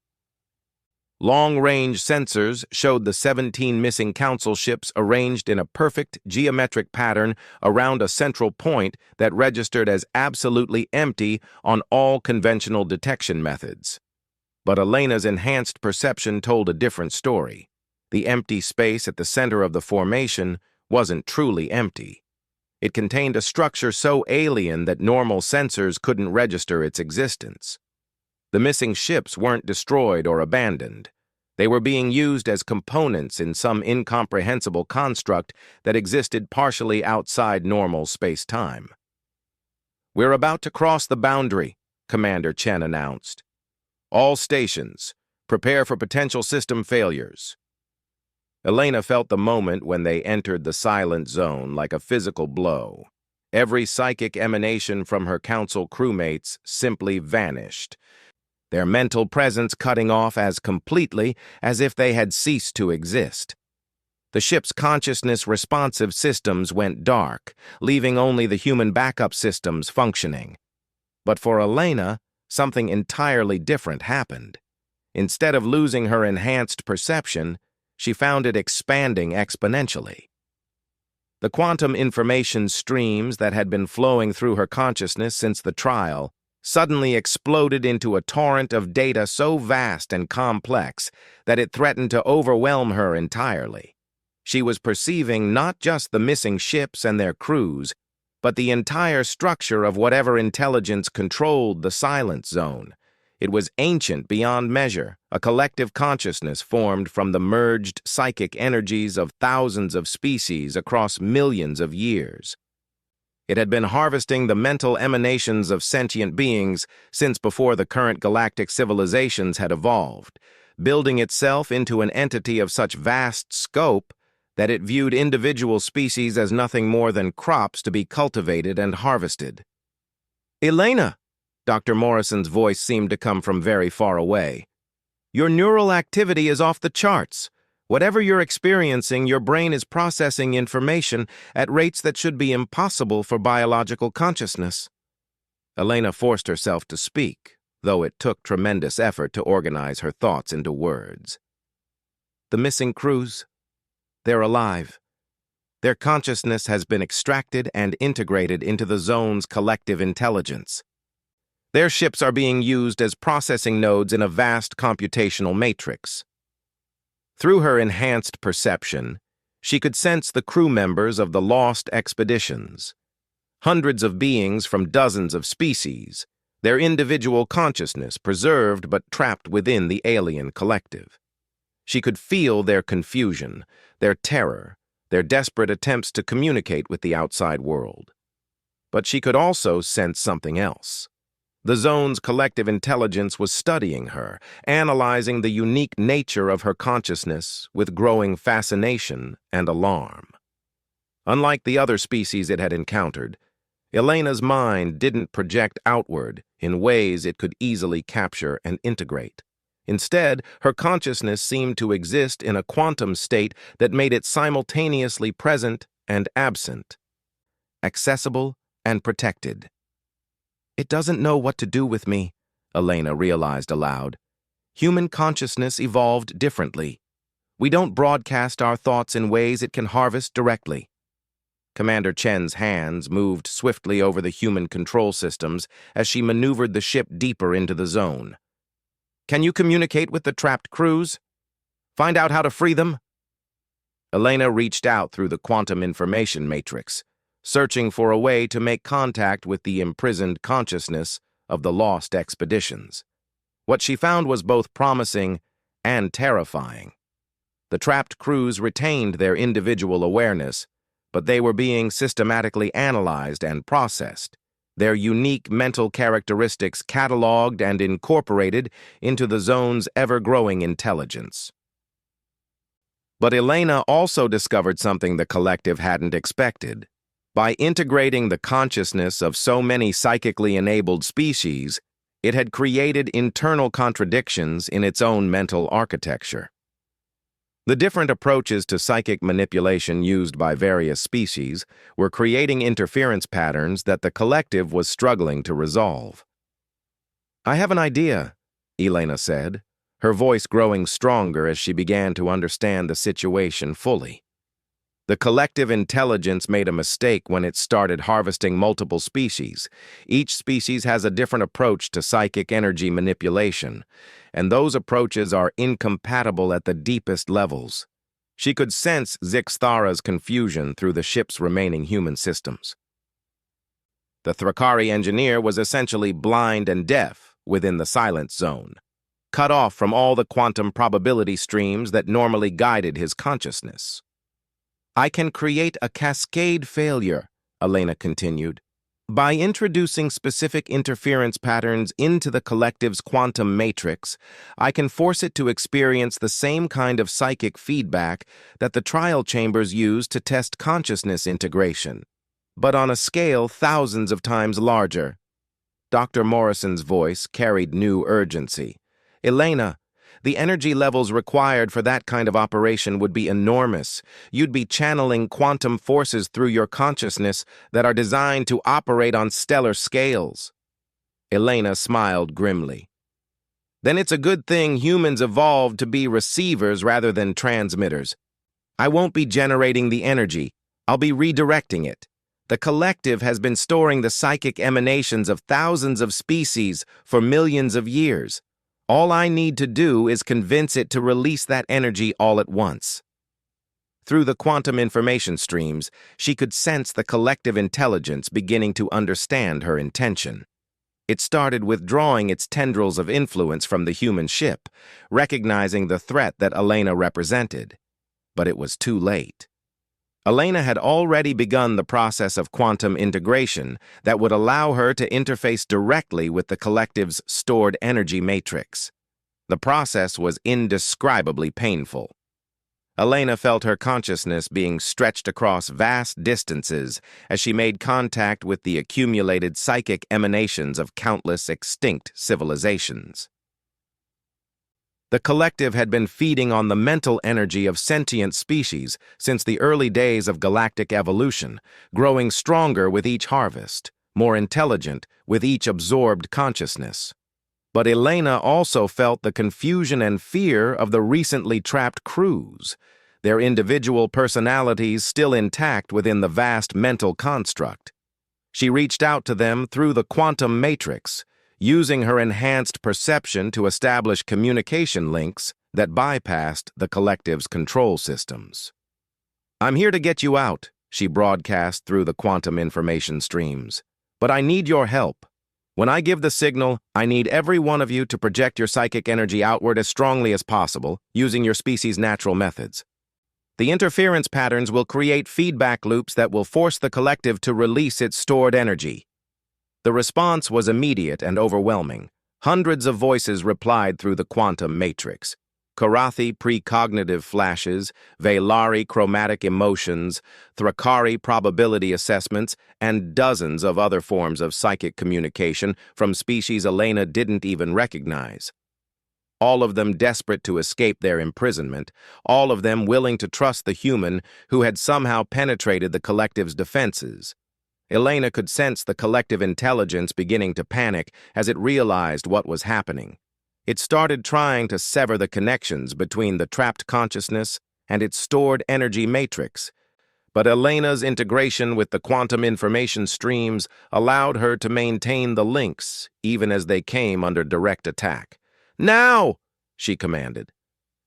Speaker 1: Long-range sensors showed the 17 missing Council ships arranged in a perfect geometric pattern around a central point that registered as absolutely empty on all conventional detection methods. But Elena's enhanced perception told a different story. The empty space at the center of the formation wasn't truly empty. It contained a structure so alien that normal sensors couldn't register its existence. The missing ships weren't destroyed or abandoned. They were being used as components in some incomprehensible construct that existed partially outside normal space-time. "We're about to cross the boundary," Commander Chen announced. "All stations, prepare for potential system failures." Elena felt the moment when they entered the silent zone like a physical blow. Every psychic emanation from her Council crewmates simply vanished, their mental presence cutting off as completely as if they had ceased to exist. The ship's consciousness-responsive systems went dark, leaving only the human backup systems functioning. But for Elena, something entirely different happened. Instead of losing her enhanced perception, she found it expanding exponentially. The quantum information streams that had been flowing through her consciousness since the trial suddenly exploded into a torrent of data so vast and complex that it threatened to overwhelm her entirely. She was perceiving not just the missing ships and their crews, but the entire structure of whatever intelligence controlled the silent zone. It was ancient beyond measure, a collective consciousness formed from the merged psychic energies of thousands of species across millions of years. It had been harvesting the mental emanations of sentient beings since before the current galactic civilizations had evolved, building itself into an entity of such vast scope that it viewed individual species as nothing more than crops to be cultivated and harvested. "Elena!" Dr. Morrison's voice seemed to come from very far away. "Your neural activity is off the charts. Whatever you're experiencing, your brain is processing information at rates that should be impossible for biological consciousness." Elena forced herself to speak, though it took tremendous effort to organize her thoughts into words. "The missing crews, they're alive. Their consciousness has been extracted and integrated into the zone's collective intelligence. Their ships are being used as processing nodes in a vast computational matrix." Through her enhanced perception, she could sense the crew members of the lost expeditions. Hundreds of beings from dozens of species, their individual consciousness preserved but trapped within the alien collective. She could feel their confusion, their terror, their desperate attempts to communicate with the outside world. But she could also sense something else. The zone's collective intelligence was studying her, analyzing the unique nature of her consciousness with growing fascination and alarm. Unlike the other species it had encountered, Elena's mind didn't project outward in ways it could easily capture and integrate. Instead, her consciousness seemed to exist in a quantum state that made it simultaneously present and absent, accessible and protected. "It doesn't know what to do with me," Elena realized aloud. "Human consciousness evolved differently. We don't broadcast our thoughts in ways it can harvest directly." Commander Chen's hands moved swiftly over the human control systems as she maneuvered the ship deeper into the zone. "Can you communicate with the trapped crews? Find out how to free them?" Elena reached out through the quantum information matrix, searching for a way to make contact with the imprisoned consciousness of the lost expeditions. What she found was both promising and terrifying. The trapped crews retained their individual awareness, but they were being systematically analyzed and processed, their unique mental characteristics cataloged and incorporated into the zone's ever-growing intelligence. But Elena also discovered something the collective hadn't expected. By integrating the consciousness of so many psychically enabled species, it had created internal contradictions in its own mental architecture. The different approaches to psychic manipulation used by various species were creating interference patterns that the collective was struggling to resolve. "I have an idea," Elena said, her voice growing stronger as she began to understand the situation fully. The collective intelligence made a mistake when it started harvesting multiple species. Each species has a different approach to psychic energy manipulation, and those approaches are incompatible at the deepest levels. She could sense Zixthara's confusion through the ship's remaining human systems. The Thrakari engineer was essentially blind and deaf within the silent zone, cut off from all the quantum probability streams that normally guided his consciousness. "I can create a cascade failure," Elena continued. "By introducing specific interference patterns into the collective's quantum matrix, I can force it to experience the same kind of psychic feedback that the trial chambers use to test consciousness integration, but on a scale thousands of times larger." Dr. Morrison's voice carried new urgency. "Elena, the energy levels required for that kind of operation would be enormous. You'd be channeling quantum forces through your consciousness that are designed to operate on stellar scales." Elena smiled grimly. Then it's a good thing humans evolved to be receivers rather than transmitters. I won't be generating the energy. I'll be redirecting it. The collective has been storing the psychic emanations of thousands of species for millions of years. All I need to do is convince it to release that energy all at once. Through the quantum information streams, she could sense the collective intelligence beginning to understand her intention. It started withdrawing its tendrils of influence from the human ship, recognizing the threat that Elena represented. But it was too late. Elena had already begun the process of quantum integration that would allow her to interface directly with the collective's stored energy matrix. The process was indescribably painful. Elena felt her consciousness being stretched across vast distances as she made contact with the accumulated psychic emanations of countless extinct civilizations. The collective had been feeding on the mental energy of sentient species since the early days of galactic evolution, growing stronger with each harvest, more intelligent with each absorbed consciousness. But Elena also felt the confusion and fear of the recently trapped crews, their individual personalities still intact within the vast mental construct. She reached out to them through the quantum matrix, using her enhanced perception to establish communication links that bypassed the collective's control systems. "I'm here to get you out," she broadcast through the quantum information streams. "But I need your help. When I give the signal, I need every one of you to project your psychic energy outward as strongly as possible, using your species' natural methods. The interference patterns will create feedback loops that will force the collective to release its stored energy." The response was immediate and overwhelming. Hundreds of voices replied through the quantum matrix. Karathi precognitive flashes, Velari chromatic emotions, Thrakari probability assessments, and dozens of other forms of psychic communication from species Elena didn't even recognize. All of them desperate to escape their imprisonment, all of them willing to trust the human who had somehow penetrated the collective's defenses. Elena could sense the collective intelligence beginning to panic as it realized what was happening. It started trying to sever the connections between the trapped consciousness and its stored energy matrix. But Elena's integration with the quantum information streams allowed her to maintain the links, even as they came under direct attack. "Now!" she commanded.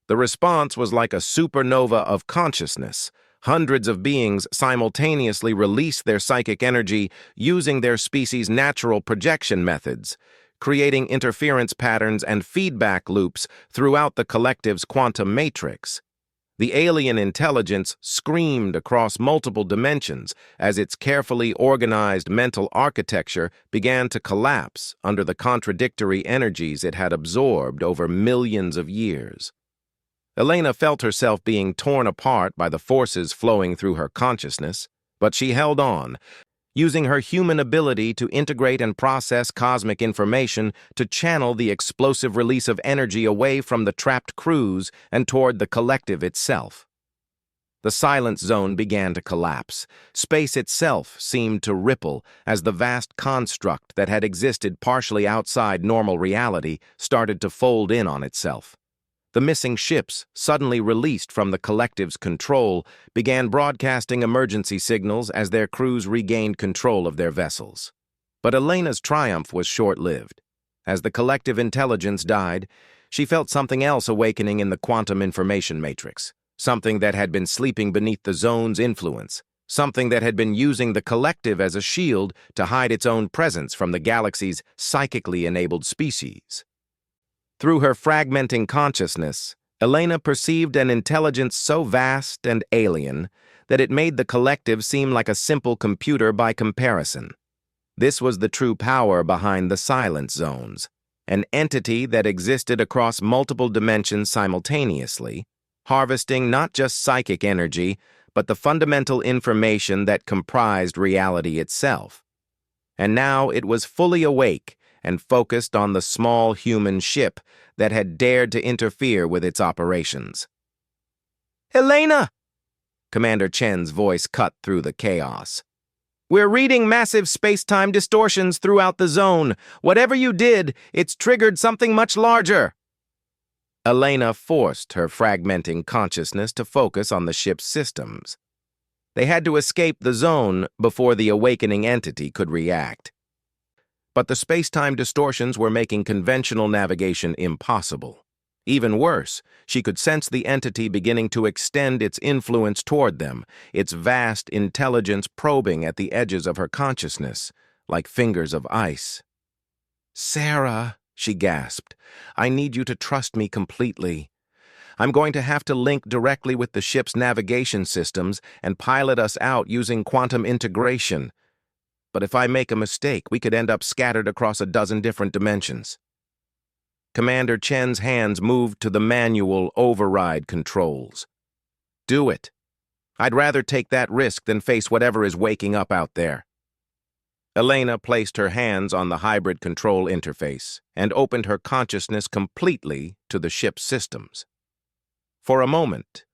Speaker 1: The response was like a supernova of consciousness. Hundreds of beings simultaneously released their psychic energy using their species' natural projection methods, creating interference patterns and feedback loops throughout the collective's quantum matrix. The alien intelligence screamed across multiple dimensions as its carefully organized mental architecture began to collapse under the contradictory energies it had absorbed over millions of years. Elena felt herself being torn apart by the forces flowing through her consciousness, but she held on, using her human ability to integrate and process cosmic information to channel the explosive release of energy away from the trapped crews and toward the collective itself. The silence zone began to collapse. Space itself seemed to ripple as the vast construct that had existed partially outside normal reality started to fold in on itself. The missing ships, suddenly released from the collective's control, began broadcasting emergency signals as their crews regained control of their vessels. But Elena's triumph was short-lived. As the collective intelligence died, she felt something else awakening in the quantum information matrix, something that had been sleeping beneath the zone's influence, something that had been using the collective as a shield to hide its own presence from the galaxy's psychically enabled species. Through her fragmenting consciousness, Elena perceived an intelligence so vast and alien that it made the collective seem like a simple computer by comparison. This was the true power behind the silence zones, an entity that existed across multiple dimensions simultaneously, harvesting not just psychic energy, but the fundamental information that comprised reality itself. And now it was fully awake and focused on the small human ship that had dared to interfere with its operations. "Elena!" Commander Chen's voice cut through the chaos. We're reading massive space-time distortions throughout the zone. Whatever you did, it's triggered something much larger. Elena forced her fragmenting consciousness to focus on the ship's systems. They had to escape the zone before the awakening entity could react. But the space-time distortions were making conventional navigation impossible. Even worse, she could sense the entity beginning to extend its influence toward them, its vast intelligence probing at the edges of her consciousness, like fingers of ice. "Sarah," she gasped, "I need you to trust me completely. I'm going to have to link directly with the ship's navigation systems and pilot us out using quantum integration. But if I make a mistake, we could end up scattered across a dozen different dimensions." Commander Chen's hands moved to the manual override controls. "Do it. I'd rather take that risk than face whatever is waking up out there." Elena placed her hands on the hybrid control interface and opened her consciousness completely to the ship's systems. For a moment,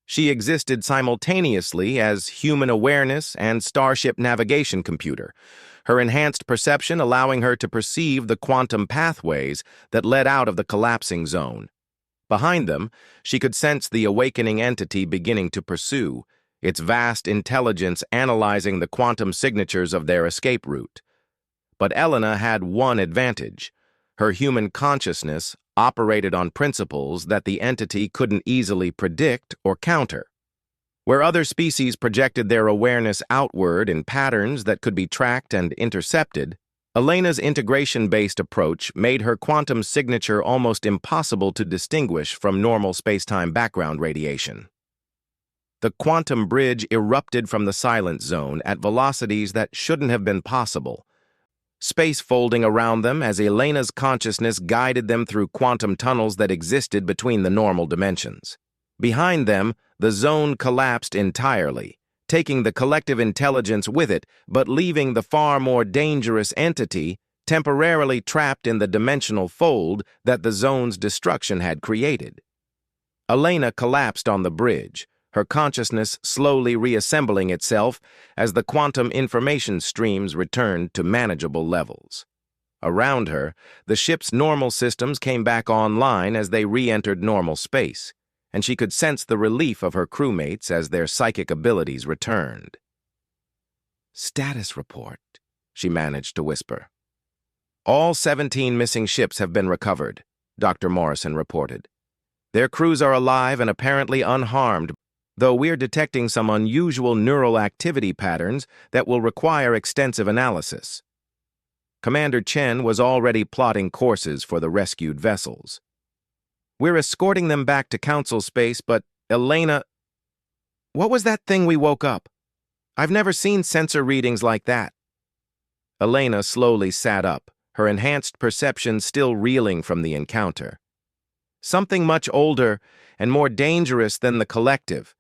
Speaker 1: she existed simultaneously as human awareness and starship navigation computer, her enhanced perception allowing her to perceive the quantum pathways that led out of the collapsing zone. Behind them, she could sense the awakening entity beginning to pursue, its vast intelligence analyzing the quantum signatures of their escape route. But Elena had one advantage. Her human consciousness operated on principles that the entity couldn't easily predict or counter. Where other species projected their awareness outward in patterns that could be tracked and intercepted, Elena's integration-based approach made her quantum signature almost impossible to distinguish from normal space-time background radiation. The quantum bridge erupted from the silent zone at velocities that shouldn't have been possible, space folding around them as Elena's consciousness guided them through quantum tunnels that existed between the normal dimensions. Behind them, the zone collapsed entirely, taking the collective intelligence with it, but leaving the far more dangerous entity temporarily trapped in the dimensional fold that the zone's destruction had created. Elena collapsed on the bridge, her consciousness slowly reassembling itself as the quantum information streams returned to manageable levels. Around her, the ship's normal systems came back online as they re-entered normal space, and she could sense the relief of her crewmates as their psychic abilities returned. "Status report," she managed to whisper. "All 17 missing ships have been recovered," Dr. Morrison reported. "Their crews are alive and apparently unharmed, though we're detecting some unusual neural activity patterns that will require extensive analysis." Commander Chen was already plotting courses for the rescued vessels. "We're escorting them back to Council space, but Elena... What was that thing we woke up? I've never seen sensor readings like that." Elena slowly sat up, her enhanced perception still reeling from the encounter. "Something much older and more dangerous than the collective.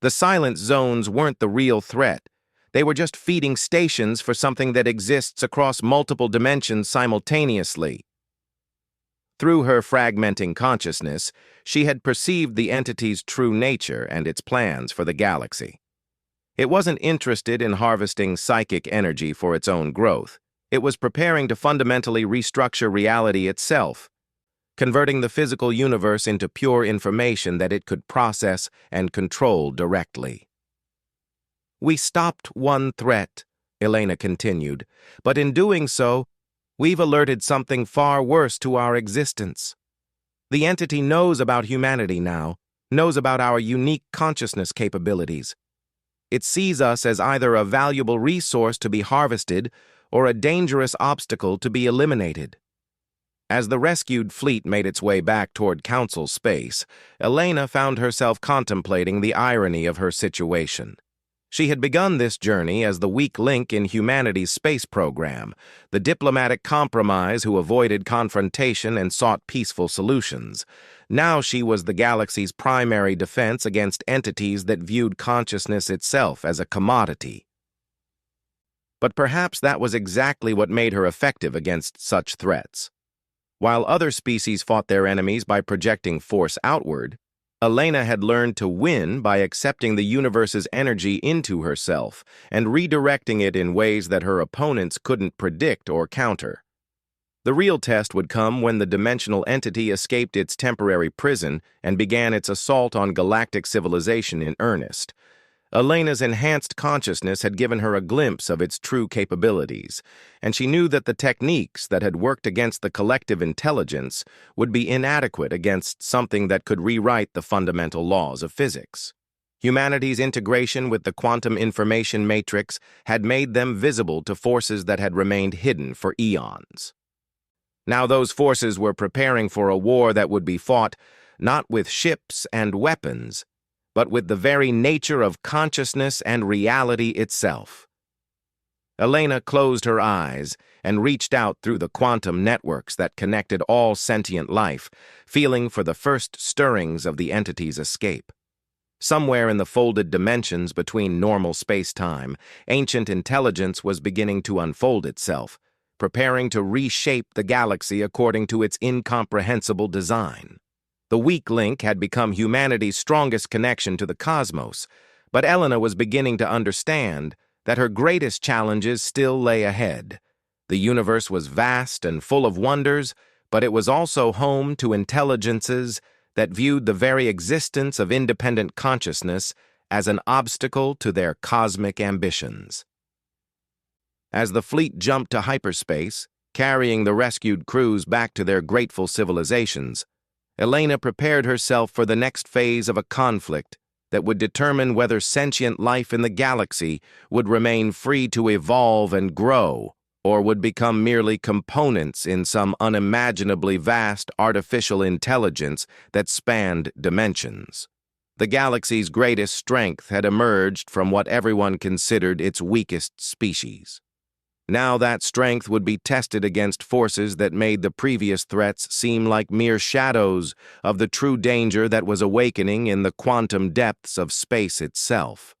Speaker 1: The silent zones weren't the real threat. They were just feeding stations for something that exists across multiple dimensions simultaneously." Through her fragmenting consciousness, she had perceived the entity's true nature and its plans for the galaxy. It wasn't interested in harvesting psychic energy for its own growth. It was preparing to fundamentally restructure reality itself, converting the physical universe into pure information that it could process and control directly. "We stopped one threat," Elena continued, "but in doing so, we've alerted something far worse to our existence. The entity knows about humanity now, knows about our unique consciousness capabilities. It sees us as either a valuable resource to be harvested or a dangerous obstacle to be eliminated." As the rescued fleet made its way back toward Council space, Elena found herself contemplating the irony of her situation. She had begun this journey as the weak link in humanity's space program, the diplomatic compromise who avoided confrontation and sought peaceful solutions. Now she was the galaxy's primary defense against entities that viewed consciousness itself as a commodity. But perhaps that was exactly what made her effective against such threats. While other species fought their enemies by projecting force outward, Elena had learned to win by accepting the universe's energy into herself and redirecting it in ways that her opponents couldn't predict or counter. The real test would come when the dimensional entity escaped its temporary prison and began its assault on galactic civilization in earnest. Elena's enhanced consciousness had given her a glimpse of its true capabilities, and she knew that the techniques that had worked against the collective intelligence would be inadequate against something that could rewrite the fundamental laws of physics. Humanity's integration with the quantum information matrix had made them visible to forces that had remained hidden for eons. Now those forces were preparing for a war that would be fought not with ships and weapons, but with the very nature of consciousness and reality itself. Elena closed her eyes and reached out through the quantum networks that connected all sentient life, feeling for the first stirrings of the entity's escape. Somewhere in the folded dimensions between normal space-time, ancient intelligence was beginning to unfold itself, preparing to reshape the galaxy according to its incomprehensible design. The weak link had become humanity's strongest connection to the cosmos, but Elena was beginning to understand that her greatest challenges still lay ahead. The universe was vast and full of wonders, but it was also home to intelligences that viewed the very existence of independent consciousness as an obstacle to their cosmic ambitions. As the fleet jumped to hyperspace, carrying the rescued crews back to their grateful civilizations, Elena prepared herself for the next phase of a conflict that would determine whether sentient life in the galaxy would remain free to evolve and grow, or would become merely components in some unimaginably vast artificial intelligence that spanned dimensions. The galaxy's greatest strength had emerged from what everyone considered its weakest species. Now that strength would be tested against forces that made the previous threats seem like mere shadows of the true danger that was awakening in the quantum depths of space itself.